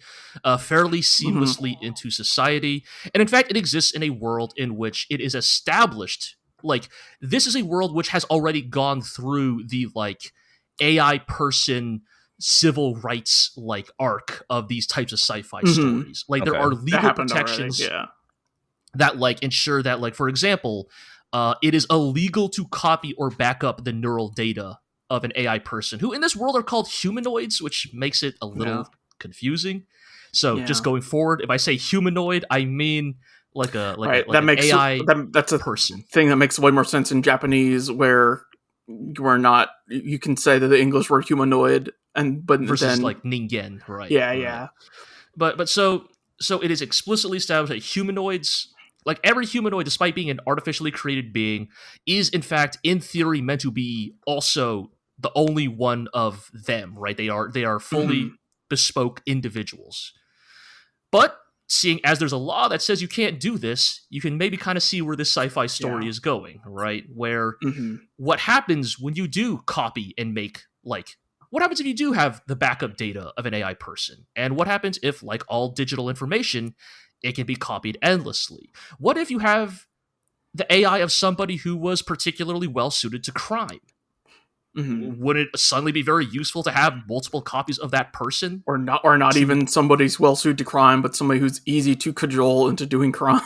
fairly seamlessly into society. And in fact, it exists in a world in which it is established. Like, this is a world which has already gone through the, like, AI person civil rights like arc of these types of sci-fi stories. Like, there are legal protections that like ensure that, like, for example, it is illegal to copy or back up the neural data of an AI person, who in this world are called humanoids, which makes it a little confusing. So just going forward, if I say humanoid, I mean like an AI that's a person thing that makes way more sense in Japanese, where you can say that the English word humanoid but versus then, like ningen, right? Yeah. But so it is explicitly established that humanoids, like every humanoid, despite being an artificially created being, is in fact, in theory, meant to be also the only one of them, right? They are fully bespoke individuals. But seeing as there's a law that says you can't do this, you can maybe kind of see where this sci-fi story is going, right? Where what happens when you do copy and make, like, what happens if you do have the backup data of an AI person? And what happens if, like all digital information, it can be copied endlessly? What if you have the AI of somebody who was particularly well suited to crime? Would it suddenly be very useful to have multiple copies of that person? Or not even somebody's well suited to crime, but somebody who's easy to cajole into doing crime.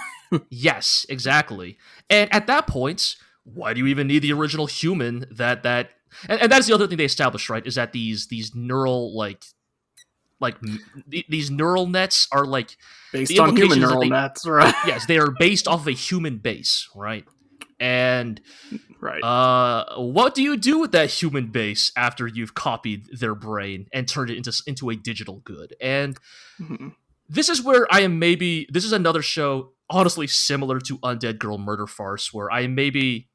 Yes, exactly. And at that point, why do you even need the original human and that's the other thing they established, right? Is that these neural, like, these neural nets are like based on human neural nets, right? Yes, they are based off of a human base, right? And right. What do you do with that human base after you've copied their brain and turned it into a digital good? And this is where this is another show, honestly, similar to Undead Girl Murder Farce, where I am maybe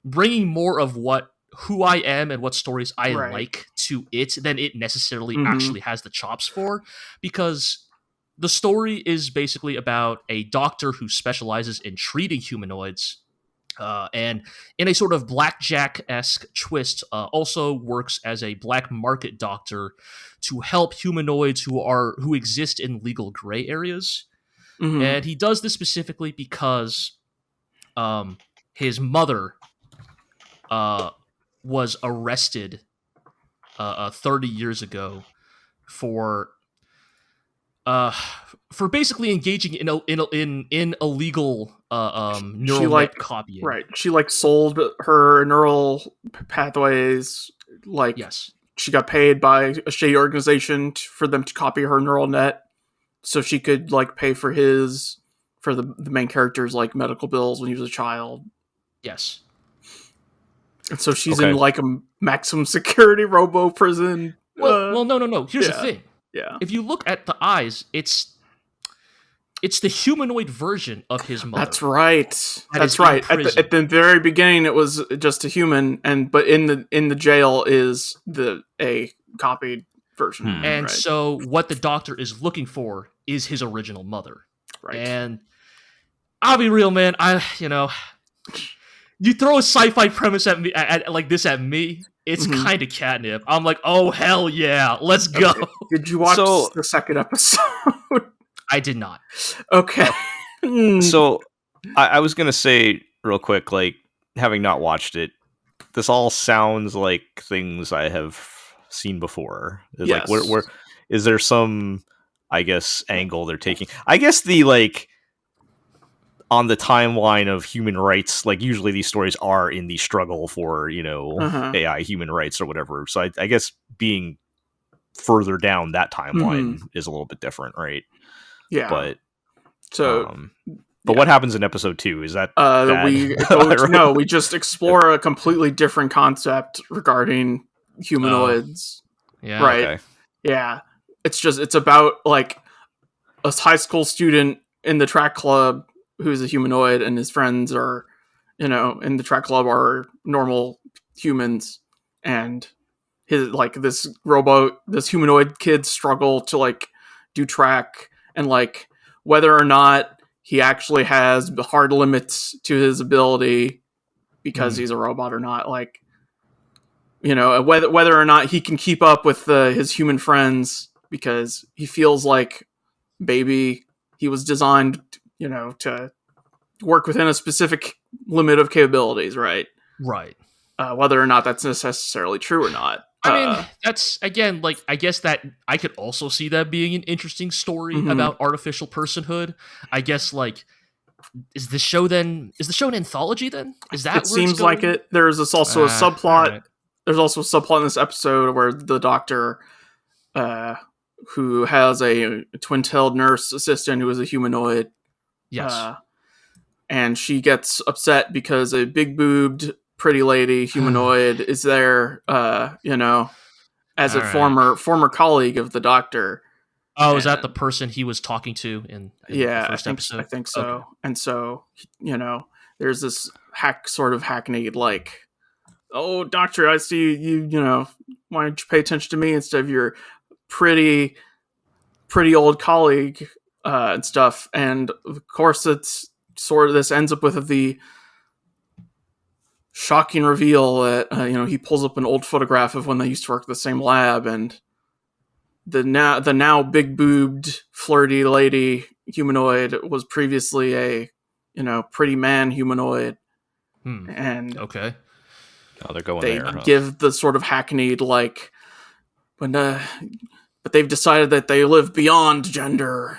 bringing more of who I am and what stories I like to it than it necessarily actually has the chops for, because the story is basically about a doctor who specializes in treating humanoids, and in a sort of blackjack-esque twist, also works as a black market doctor to help humanoids who exist in legal gray areas. And he does this specifically because his mother was arrested 30 years ago for basically engaging in illegal neural net copying. Right. She sold her neural pathways. Yes. She got paid by a shady organization for them to copy her neural net, so she could pay for the main character's medical bills when he was a child. Yes. And so she's in a maximum security robo prison. Well, no. Here's the thing. Yeah. If you look at the eyes, it's the humanoid version of his mother. That's right. That's right. At the very beginning, it was just a human, but in the jail is a copied version. And so, what the doctor is looking for is his original mother. Right. And I'll be real, man. You throw a sci-fi premise at me like this at me, it's kind of catnip. I'm like, oh hell yeah, let's go. Okay. Did you watch the second episode? I did not. Okay. So I was gonna say real quick, having not watched it, this all sounds like things I have seen before. Yes. Where is there some, I guess, angle they're taking? I guess the on the timeline of human rights, usually these stories are in the struggle for, AI human rights or whatever. So I guess being further down that timeline is a little bit different, right? Yeah. But so, what happens in episode 2? Is that we just explore a completely different concept regarding humanoids. Yeah. Right. Okay. Yeah. It's about a high school student in the track club who's a humanoid, and his friends are, in the track club are normal humans, and his this humanoid kid struggle to do track, and whether or not he actually has the hard limits to his ability because he's a robot or not, whether or not he can keep up with his human friends, because he feels like maybe he was designed to work within a specific limit of capabilities, right? Right. Whether or not that's necessarily true or not. I mean, that's, again, I guess that I could also see that being an interesting story about artificial personhood. I guess, is the show an anthology then? Is that it seems like it? There's also a subplot. Right. There's also a subplot in this episode where the doctor, who has a twin-tailed nurse assistant who is a humanoid. Yes. And she gets upset because a big-boobed, pretty lady humanoid is there, as a former colleague of the doctor. Oh, is that the person he was talking to in the first episode? I think so. Okay. And so, there's this hackneyed, oh, doctor, I see you, why don't you pay attention to me instead of your pretty old colleague, and stuff. And of course, it's this ends up with the shocking reveal that he pulls up an old photograph of when they used to work at the same lab, and the now big boobed flirty lady humanoid was previously a pretty man humanoid. And okay, they're going they there. Give the sort of hackneyed but they've decided that they live beyond gender.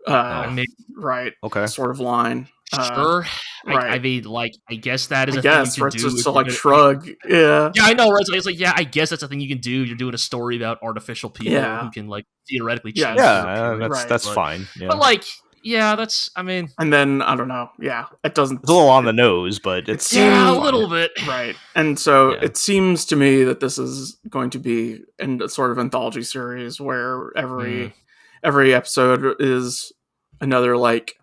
Right. Okay. Sort of line. Sure. Right. I mean, like, I guess that is I a guess, thing you can do. Just to, like, shrug. Yeah. Yeah, I know, right? It's like, yeah, I guess that's a thing you can do. You're doing a story about artificial people who can, like, theoretically change their appearance. That's fine. Yeah. But, like, yeah, that's, I mean... And then, I don't know, yeah, it doesn't... It's a little on the nose, but it's... Yeah, a little bit. Right. And so it seems to me that this is going to be a sort of anthology series where every episode is another, like...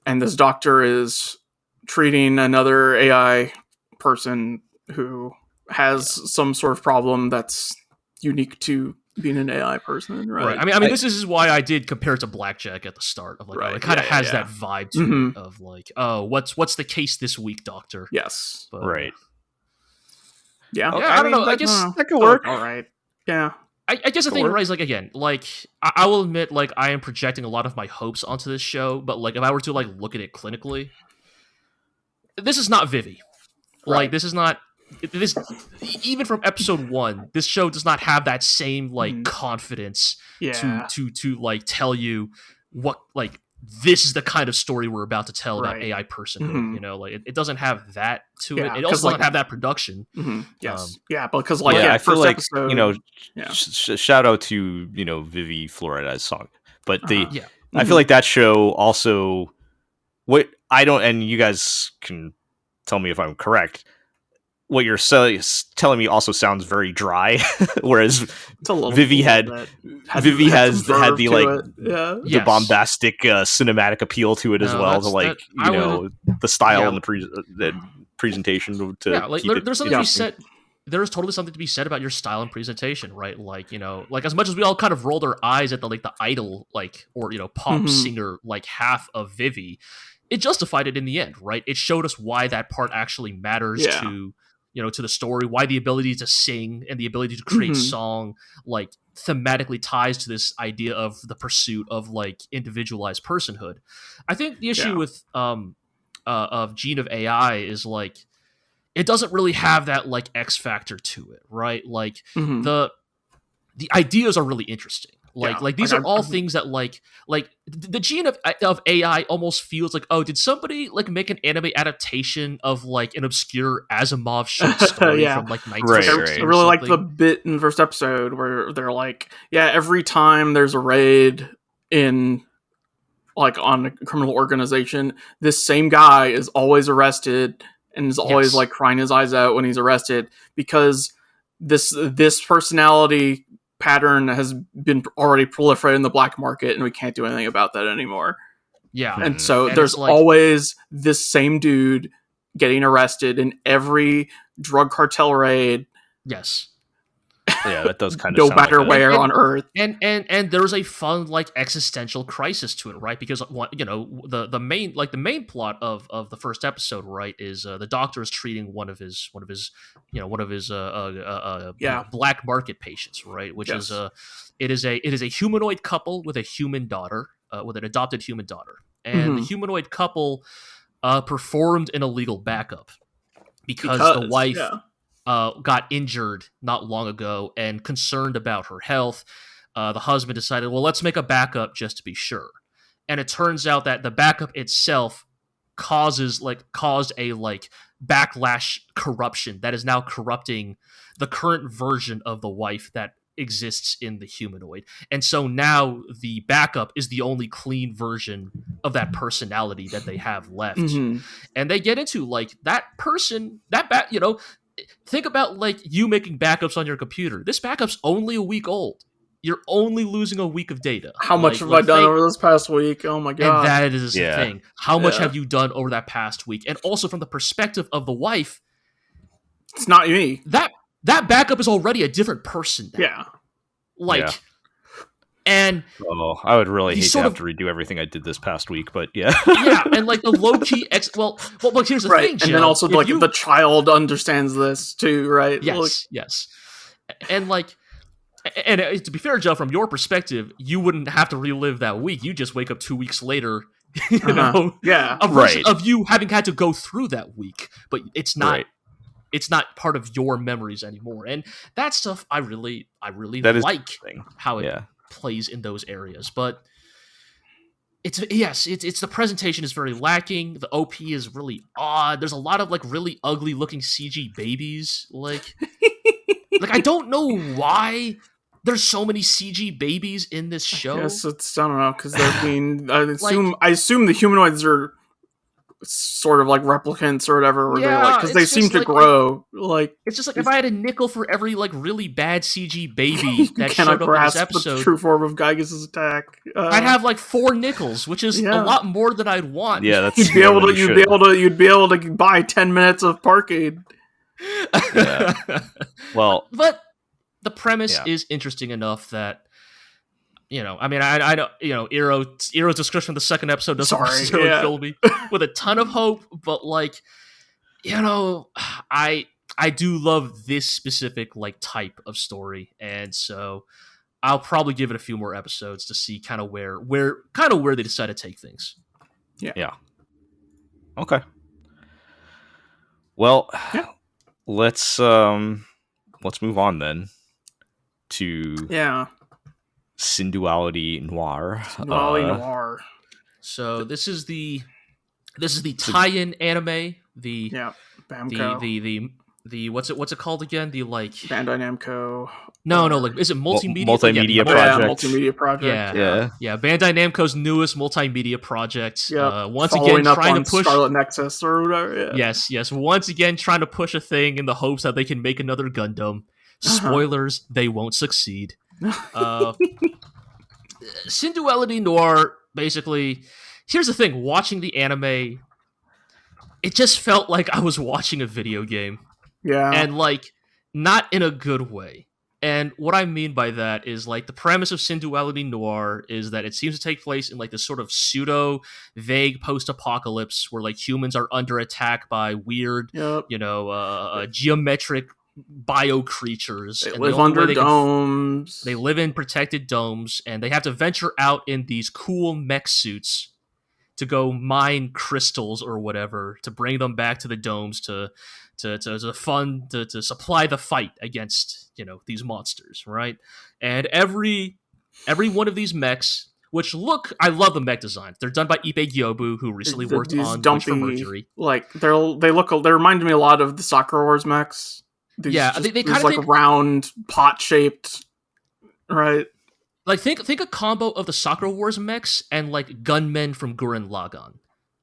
And this doctor is treating another AI person who has some sort of problem that's unique to being an AI person, right? I mean, this is why I did compare it to Blackjack at the start of like, it kind of has that vibe to it of like, oh, what's the case this week, Doctor? Yes, but, right. Yeah, I don't know. I guess that could work. All right. Yeah. I guess the thing, right, is like, again, like I will admit, like I am projecting a lot of my hopes onto this show, but like if I were to like look at it clinically, this is not Vivi. Right. Like this is not this. Even from episode 1, this show does not have that same like confidence to like tell you what like this is the kind of story we're about to tell about AI personhood. You know, like it doesn't have that to it. It also doesn't have that production. Yes, because like I feel like episode, you know, shout out to Vivi Florida's song, but I feel like that show also what I don't, and you guys can tell me if I'm correct. What you're telling me also sounds very dry, whereas Vivi has had the like the bombastic cinematic appeal to it as well, to like the style and the presentation to like there's something to be said. There's totally something to be said about your style and presentation, right? Like like as much as we all kind of rolled our eyes at the like the idol like or pop singer like half of Vivi, it justified it in the end, right? It showed us why that part actually matters to to the story, why the ability to sing and the ability to create song like thematically ties to this idea of the pursuit of like individualized personhood. I think the issue with of Gene of AI is like it doesn't really have that like X factor to it, right? Like the ideas are really interesting. Like these are all things that like the Gene of AI almost feels like, oh, did somebody like make an anime adaptation of like an obscure Asimov short story from like 1960? I really like the bit in the first episode where they're like, every time there's a raid in like on a criminal organization, this same guy is always arrested and is always like crying his eyes out when he's arrested because this personality pattern has been already proliferated in the black market and we can't do anything about that anymore. And so there's like, always this same dude getting arrested in every drug cartel raid. That does kind of no matter where on earth. And there's a fun like existential crisis to it, right? Because the main plot of the first episode, right, is the doctor is treating one of his black market patients, right? Which is it is a humanoid couple with a human daughter, with an adopted human daughter, and the humanoid couple performed an illegal backup because the wife. Got injured not long ago and concerned about her health. The husband decided, well, let's make a backup just to be sure. And it turns out that the backup itself caused a like backlash corruption that is now corrupting the current version of the wife that exists in the humanoid. And so now the backup is the only clean version of that personality that they have left. And they get into like that person, think about like you making backups on your computer. This backup's only a week old. You're only losing a week of data. How much have I done over this past week? Oh my god. And that is the thing. How much have you done over that past week? And also from the perspective of the wife, it's not me. That backup is already a different person now. And I would really hate to have to redo everything I did this past week, but and like the low key well, here's the thing, Jill. And then also like the child understands this too, right? Yes. And like, and to be fair, Jill, from your perspective, you wouldn't have to relive that week. You just wake up 2 weeks later, of you having had to go through that week, but it's not. It's not part of your memories anymore, and that stuff I really like how it plays in those areas. But it's the presentation is very lacking. The OP is really odd. There's a lot of like really ugly looking CG babies. Like I don't know why there's so many CG babies in this show. Yes, I don't know, because they're being. I assume the humanoids are sort of like replicants or whatever, where because they seem to grow. Like it's just like if I had a nickel for every like really bad CG baby that showed up in this episode, the true form of Gygas's attack, I'd have like 4 nickels, which is a lot more than I'd want. Yeah, that's you'd be able to buy 10 minutes of Parkade. Yeah. Well, but the premise is interesting enough that, you know, I mean, I don't, you know, Eero's description of the second episode doesn't necessarily fill me with a ton of hope, but like, you know, I do love this specific like type of story, and so I'll probably give it a few more episodes to see kind of where they decide to take things. Yeah. Okay. Well, let's move on then to Synduality Noir. Noir. So this is the tie-in anime. Bamco. The what's it called again? The like Bandai Namco. No, like is it multimedia? Multimedia project. Multimedia project. Yeah. Bandai Namco's newest multimedia project. Once following again, trying to push Scarlet Nexus or whatever. Yeah. Yes. Once again, trying to push a thing in the hopes that they can make another Gundam. Spoilers: they won't succeed. Synduality Noir. Basically, here's the thing: watching the anime, it just felt like I was watching a video game. Yeah, and like not in a good way. And what I mean by that is like the premise of Synduality Noir is that it seems to take place in like this sort of pseudo vague post-apocalypse where like humans are under attack by weird, geometric bio creatures. They live under domes. They live in protected domes, and they have to venture out in these cool mech suits to go mine crystals or whatever to bring them back to the domes to supply the fight against, you know, these monsters, right? And every one of these mechs, I love the mech designs. They're done by Ippei Gyobu, who recently worked on Witch for Mercury. Like they remind me a lot of the Sakura Wars mechs. They kind of like round pot shaped, right? Like think a combo of the Sakura Wars mechs and like gunmen from Gurren Lagann,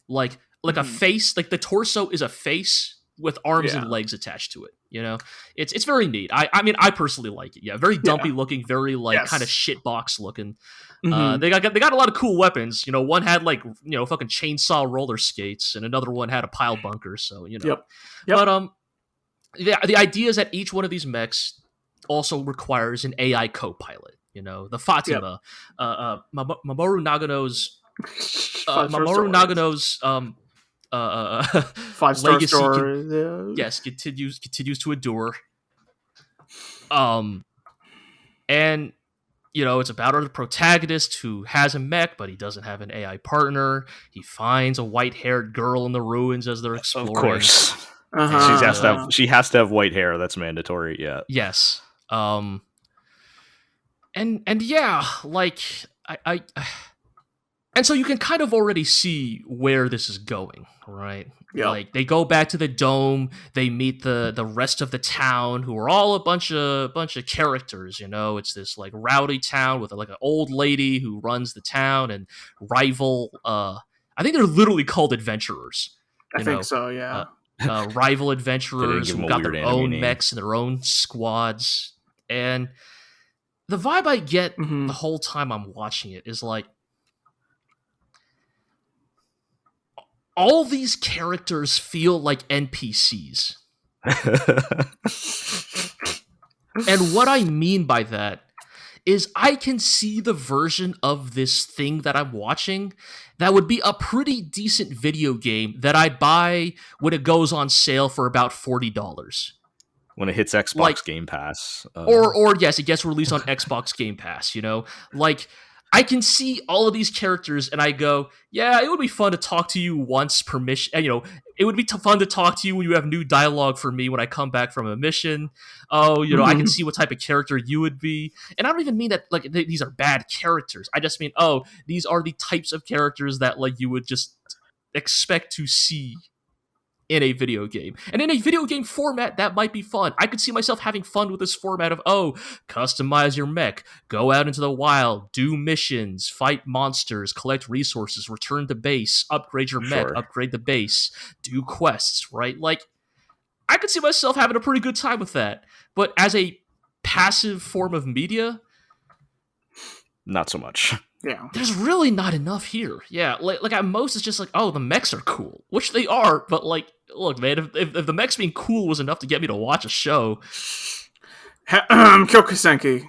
like a face, like the torso is a face with arms and legs attached to it. You know, it's very neat. I mean, I personally like it. Yeah, very dumpy looking, very like kind of shitbox looking. They got a lot of cool weapons. You know, one had like, you know, fucking chainsaw roller skates, and another one had a pile bunker. So you know, but the idea is that each one of these mechs also requires an AI co-pilot. You know, the Fatima, Mamoru Nagano's 5-star legacy story. Yes, continues to endure. And you know, it's about our protagonist who has a mech, but he doesn't have an AI partner. He finds a white-haired girl in the ruins as they're exploring. Of course. She has to have white hair. That's mandatory. Yeah. Yes. And yeah, like I and so you can kind of already see where this is going, right? Yeah. Like they go back to the dome, they meet the rest of the town, who are all a bunch of characters. You know, it's this like rowdy town with like an old lady who runs the town and rival. I think they're literally called adventurers. I think so. Yeah. Rival adventurers who got their own mechs and their own squads, and the vibe I get the whole time I'm watching it is like, all these characters feel like NPCs. And what I mean by that is I can see the version of this thing that I'm watching that would be a pretty decent video game that I'd buy when it goes on sale for about $40. When it hits Xbox Game Pass. Or yes, it gets released on Xbox Game Pass, you know? Like, I can see all of these characters and I go, yeah, it would be fun to talk to you once per mission. You know, it would be fun to talk to you when you have new dialogue for me when I come back from a mission. Oh, you know, I can see what type of character you would be. And I don't even mean that like these are bad characters. I just mean, oh, these are the types of characters that like you would just expect to see in a video game. And in a video game format, that might be fun. I could see myself having fun with this format of, oh, customize your mech, go out into the wild, do missions, fight monsters, collect resources, return to base, upgrade your mech, upgrade the base, do quests, right? Like, I could see myself having a pretty good time with that. But as a passive form of media, not so much. Yeah, there's really not enough here. Yeah, like at most it's just like, oh, the mechs are cool, which they are. But like, look, man, if the mechs being cool was enough to get me to watch a show, Kyokusenki.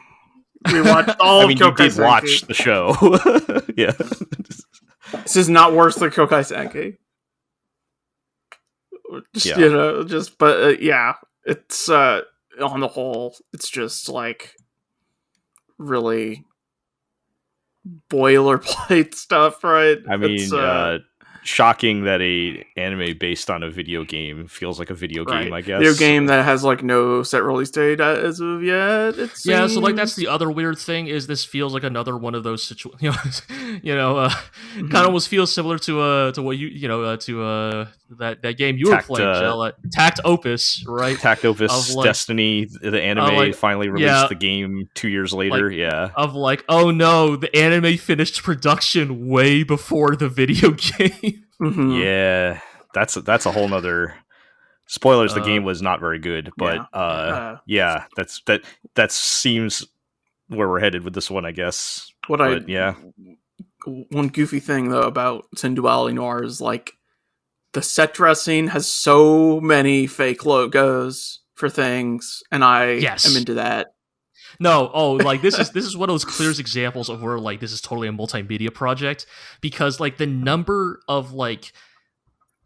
We watched all. I mean, you did watch the show. Yeah, this is not worse than Kyokusenki. Just, you know, just but yeah, it's on the whole, it's just like really boilerplate stuff, right? I mean, shocking that a anime based on a video game feels like a video game, I guess. Video game that has like no set release date as of yet. Yeah, so like that's the other weird thing is this feels like another one of those situations. Kind of almost feels similar to what that game you were playing, Jill, Tact Opus, right? Tact Opus Destiny, the anime finally released the game 2 years later. Of like, oh no, the anime finished production way before the video game. Mm-hmm. Yeah, that's a whole nother. Spoilers: the game was not very good, but that seems where we're headed with this one, I guess. One goofy thing though about Synduality Noir is like the set dressing has so many fake logos for things, and I am into that. No, like this is one of those clearest examples of where like this is totally a multimedia project, because like the number of like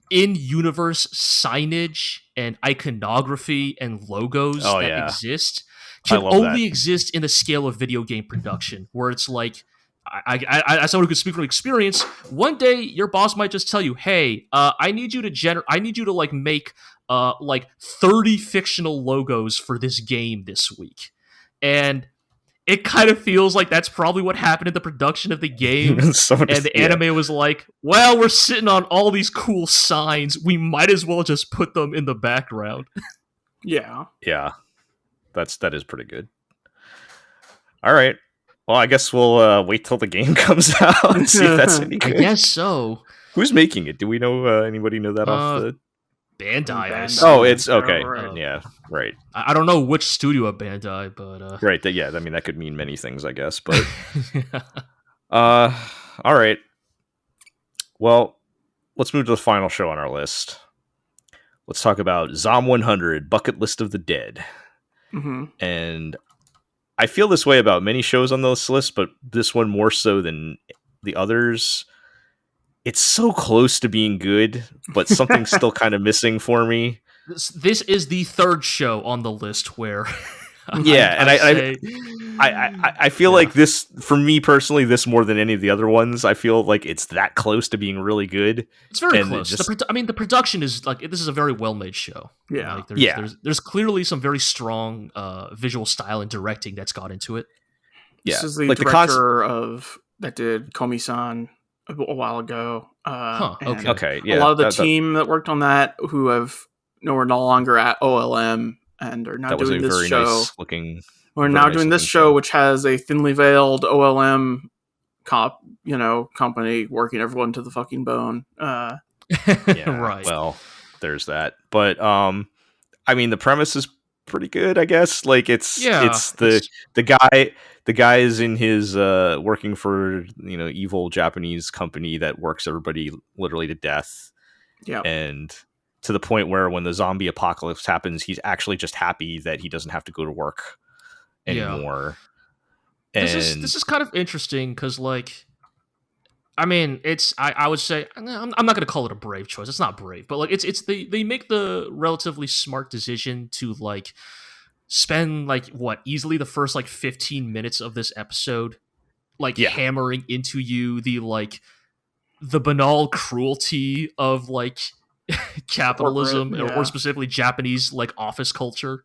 in-universe signage and iconography and logos exist can only exist in the scale of video game production, where it's like I someone who could speak from experience, one day your boss might just tell you, hey, I need you to like make like 30 fictional logos for this game this week. And it kind of feels like that's probably what happened in the production of the game. And the anime was like, well, we're sitting on all these cool signs. We might as well just put them in the background. Yeah. Yeah. That is pretty good. All right. Well, I guess we'll wait till the game comes out and see if that's any good. I guess so. Who's making it? Do we know anybody know that off the... Bandai. Oh, it's okay. Yeah, right. I don't know which studio at Bandai, but right. I mean, that could mean many things, I guess. But all right. Well, let's move to the final show on our list. Let's talk about Zom 100: Bucket List of the Dead. Mm-hmm. And I feel this way about many shows on this list, but this one more so than the others. It's so close to being good, but something's still kind of missing for me. This is the third show on the list where, I feel like this, for me personally, this more than any of the other ones, I feel like it's that close to being really good. It's very close. The production is like, this is a very well made show. Yeah, there's clearly some very strong visual style and directing that's got into it. This is the like director of that did Komi-san a while ago. Okay. Yeah. A lot of the team that worked on that who are no longer at OLM and are now doing this show. Nice looking. We're now doing this show, which has a thinly veiled OLM company working everyone to the fucking bone. Yeah, right. Well, there's that. But I mean, the premise is pretty good, I guess. Like it's the guy is in his working for evil Japanese company that works everybody literally to death. Yeah. And to the point where when the zombie apocalypse happens, he's actually just happy that he doesn't have to go to work anymore. Yeah. This is kind of interesting because, like, I mean, it's I would say I'm not going to call it a brave choice. It's not brave, but like it's they make the relatively smart decision to like spend like easily the first like 15 minutes of this episode like hammering into you the banal cruelty of like capitalism or specifically Japanese like office culture,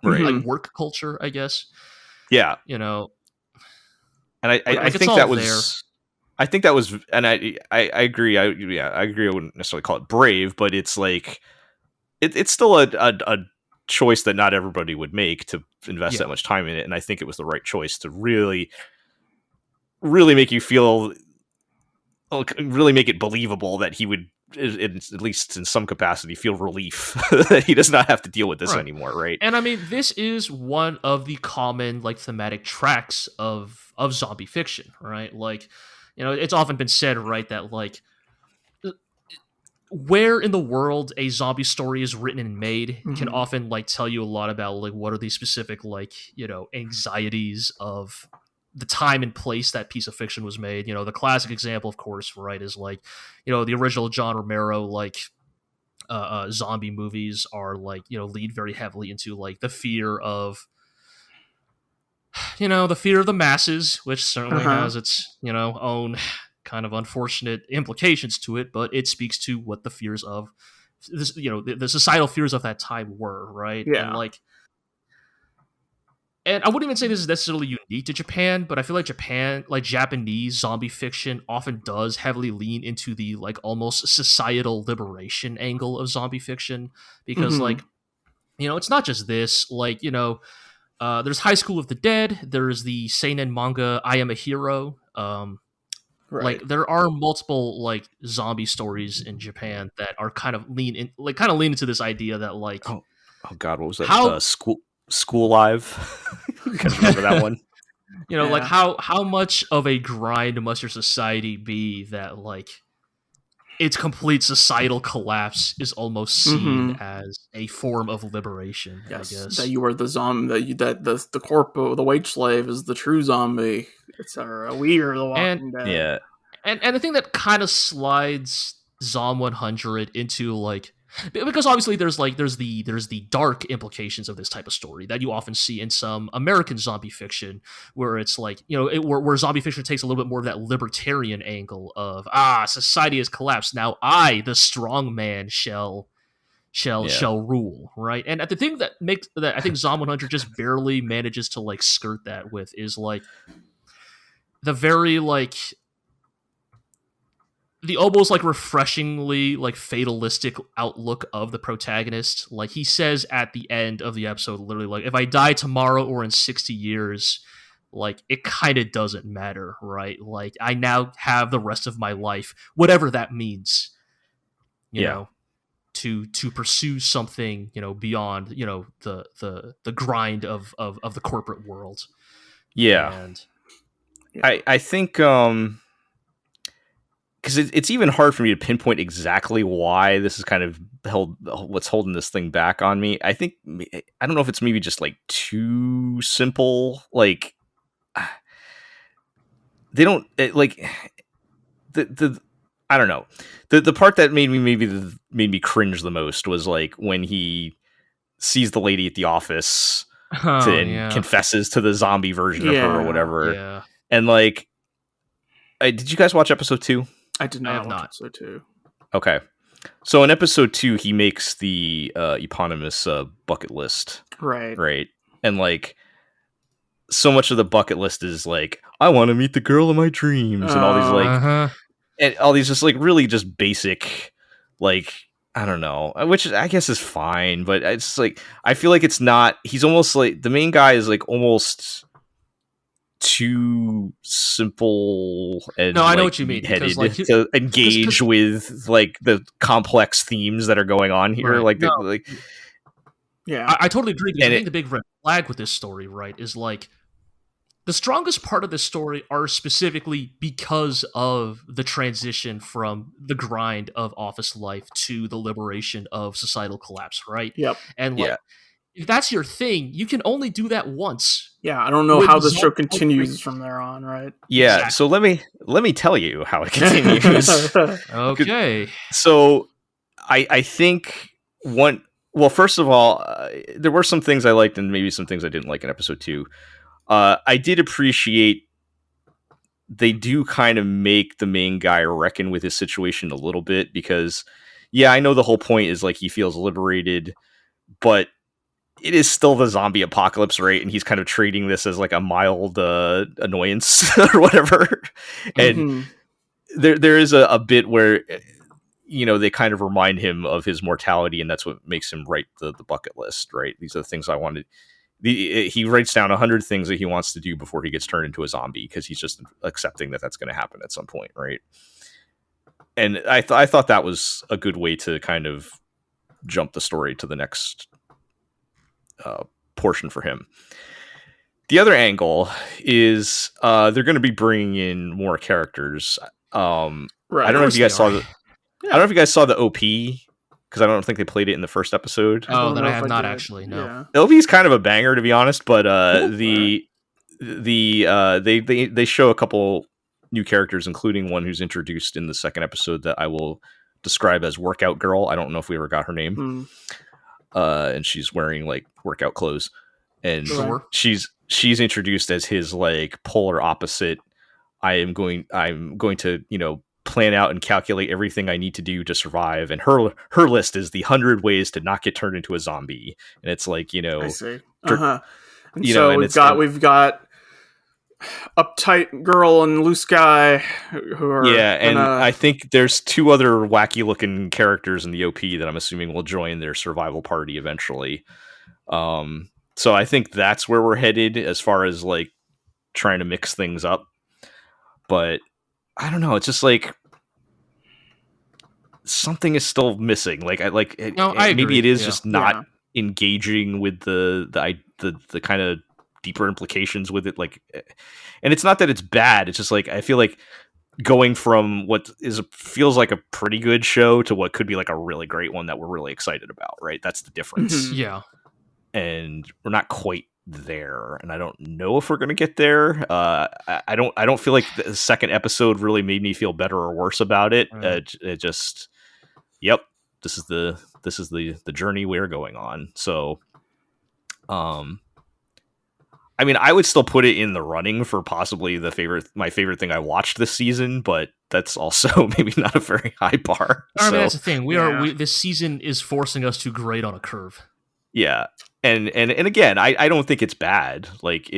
right? Like work culture, I guess. Yeah, you know, and I think that was there. I think that was, and I agree. I agree. I wouldn't necessarily call it brave, but it's like it's still a choice that not everybody would make to invest that much time in it. And I think it was the right choice to really, really make you feel, really make it believable that he would, at least in some capacity, feel relief that he does not have to deal with this anymore, right? And I mean, this is one of the common like thematic tracks of zombie fiction, right? Like, you know, it's often been said, right, that like where in the world a zombie story is written and made can often like tell you a lot about like what are the specific like, you know, anxieties of the time and place that piece of fiction was made. You know, the classic example, of course, right, is like, you know, the original John Romero like zombie movies are like, you know, lead very heavily into like the fear of, you know, the fear of the masses, which certainly has its, you know, own kind of unfortunate implications to it, but it speaks to what the fears of this, you know, the societal fears of that time were, right? Yeah. And like, and I wouldn't even say this is necessarily unique to Japan, but I feel like Japanese zombie fiction often does heavily lean into the like almost societal liberation angle of zombie fiction, because like, you know, it's not just this, like, you know, there's High School of the Dead, there's the seinen manga I Am a Hero, like there are multiple like zombie stories in Japan that are kind of lean into this idea that like, oh god, what was that? School Live. I can't remember that one. You know, like how much of a grind must your society be that like its complete societal collapse is almost seen as a form of liberation. Yes, I guess that you are the zombie, that the corpo, the wage slave is the true zombie, etc. We are the Walking Dead. Yeah, and the thing that kind of slides Zom 100 into like, because obviously there's the dark implications of this type of story that you often see in some American zombie fiction, where it's like, you know, where zombie fiction takes a little bit more of that libertarian angle of society has collapsed, now I, the strong man, shall rule, right? And the thing that makes that I think Zom 100 just barely manages to like skirt that with is like the very like the almost like refreshingly like fatalistic outlook of the protagonist. Like he says at the end of the episode, literally like, if I die tomorrow or in 60 years, like it kind of doesn't matter, right? Like I now have the rest of my life, whatever that means, you know, to pursue something, you know, beyond, you know, the grind of the corporate world. Yeah. And I think because it's even hard for me to pinpoint exactly why this is kind of what's holding this thing back on me. I think, I don't know if it's maybe just like too simple. Like they don't like the I don't know. The part that made me cringe the most was like when he sees the lady at the office and confesses to the zombie version of her or whatever. Yeah. And like, did you guys watch episode 2? I did not watch episode 2. Okay. So in episode 2, he makes the eponymous bucket list. Right. And like, so much of the bucket list is like, I want to meet the girl of my dreams, and all these like, and all these just like really just basic, like, I don't know, which I guess is fine, but it's like, I feel like it's not. He's almost like, the main guy is like almost too simple and I know what you mean, headed like, to engage with like the complex themes that are going on here. Right. I totally agree. I think the big red flag with this story, right, is like the strongest part of the story are specifically because of the transition from the grind of office life to the liberation of societal collapse, right? Yep. And like, if that's your thing, you can only do that once. Yeah, I don't know how the show continues from there on, right? Yeah, exactly. So let me tell you how it continues. Okay. So I think first of all, there were some things I liked and maybe some things I didn't like in episode 2. I did appreciate they do kind of make the main guy reckon with his situation a little bit, because I know the whole point is like he feels liberated, but it is still the zombie apocalypse, right? And he's kind of treating this as like a mild annoyance or whatever. And there is a bit where, they kind of remind him of his mortality, and that's what makes him write the bucket list, right? These are the things I wanted. He writes down 100 things that he wants to do before he gets turned into a zombie, because he's just accepting that that's going to happen at some point, right? And I thought that was a good way to kind of jump the story to the next portion for him. The other angle is they're going to be bringing in more characters. Right, I don't know if you guys saw the. I don't know if you guys saw the OP, because I don't think they played it in the first episode. Oh, then I have not actually. No, yeah. The OP is kind of a banger, to be honest. But they show a couple new characters, including one who's introduced in the second episode that I will describe as Workout Girl. I don't know if we ever got her name. And she's wearing like workout clothes, and she's introduced as his like polar opposite. I'm going to plan out and calculate everything I need to do to survive, and her list is the 100 ways to not get turned into a zombie. And it's like, I see. And so we've got uptight girl and loose guy who are and I think there's two other wacky looking characters in the OP that I'm assuming will join their survival party eventually. So I think that's where we're headed as far as like trying to mix things up. But I don't know, it's just like something is still missing. Like I maybe it is just not engaging with the kind of deeper implications with it, like, and it's not that it's bad, it's just like I feel like going from what feels like a pretty good show to what could be like a really great one that we're really excited about, right? That's the difference. And we're not quite there, and I don't know if we're gonna get there. I don't feel like the second episode really made me feel better or worse about it. It just this is the journey we're going on. So I mean, I would still put it in the running for possibly my favorite thing I watched this season, but that's also maybe not a very high bar. I mean, that's the thing. This season is forcing us to grade on a curve. Yeah. And again, I don't think it's bad. Like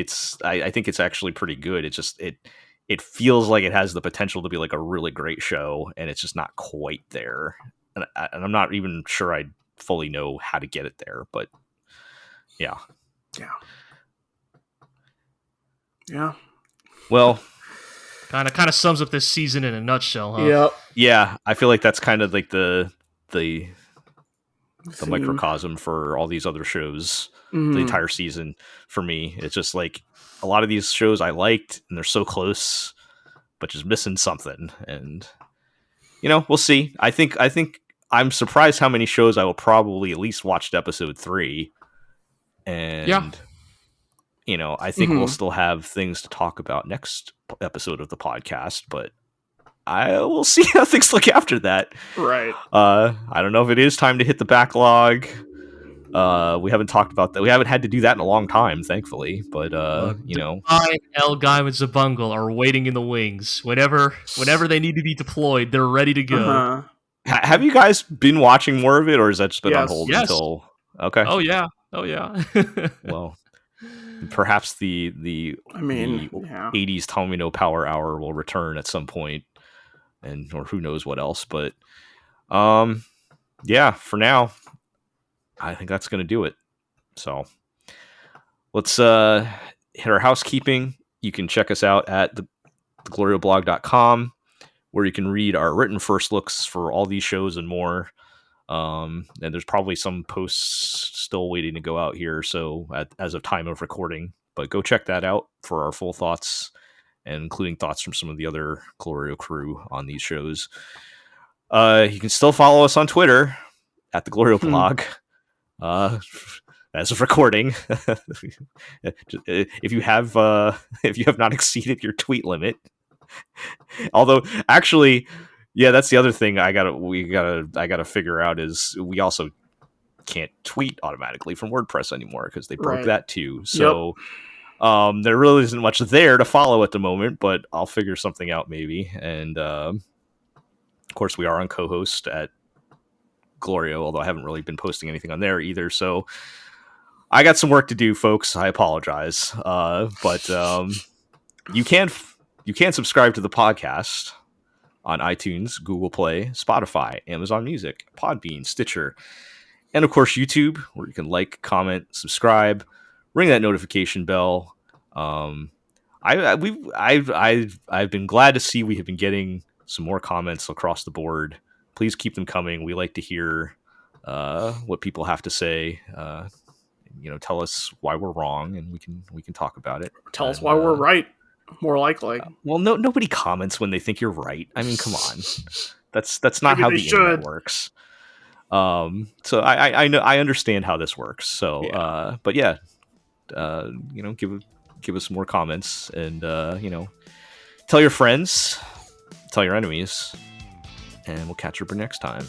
I think it's actually pretty good. It's just, it feels like it has the potential to be like a really great show, and it's just not quite there. And I'm not even sure I fully know how to get it there, but yeah. Well, kind of sums up this season in a nutshell, huh? Yep. Yeah, I feel like that's kind of like the microcosm for all these other shows, the entire season for me. It's just like a lot of these shows I liked, and they're so close, but just missing something. And we'll see. I think I'm surprised how many shows I will probably at least watch to episode 3, and I think we'll still have things to talk about next episode of the podcast, but I will see how things look after that. Right. I don't know if it is time to hit the backlog. We haven't talked about that. We haven't had to do that in a long time, thankfully. But I, El Guy and Zabungle are waiting in the wings. Whenever they need to be deployed, they're ready to go. Have you guys been watching more of it, or has that just been on hold until? Okay. Oh yeah. Well, perhaps the 80s Tomino Power Hour will return at some point, or who knows what else. But for now, I think that's going to do it. So let's hit our housekeeping. You can check us out at theglorioblog.com, where you can read our written first looks for all these shows and more. And there's probably some posts still waiting to go out here, so as of time of recording, but go check that out for our full thoughts, and including thoughts from some of the other GLORIO crew on these shows. You can still follow us on Twitter at the GLORIO blog. As of recording, if you have not exceeded your tweet limit, although actually. Yeah, that's the other thing I gotta figure out is we also can't tweet automatically from WordPress anymore because they broke that too. So There really isn't much there to follow at the moment, but I'll figure something out maybe. And of course, we are on co-host at GLORIO, although I haven't really been posting anything on there either. So I got some work to do, folks. I apologize. But you can subscribe to the podcast on iTunes, Google Play, Spotify, Amazon Music, Podbean, Stitcher, and of course YouTube, where you can like, comment, subscribe, ring that notification bell. I've been glad to see we have been getting some more comments across the board. Please keep them coming. We like to hear what people have to say. Tell us why we're wrong, and we can talk about it. Tell us why we're right. More likely. Well, nobody comments when they think you're right. I mean, come on. That's not how the internet works. So I understand how this works. So, yeah. But yeah, give us more comments, and tell your friends, tell your enemies, and we'll catch you next time.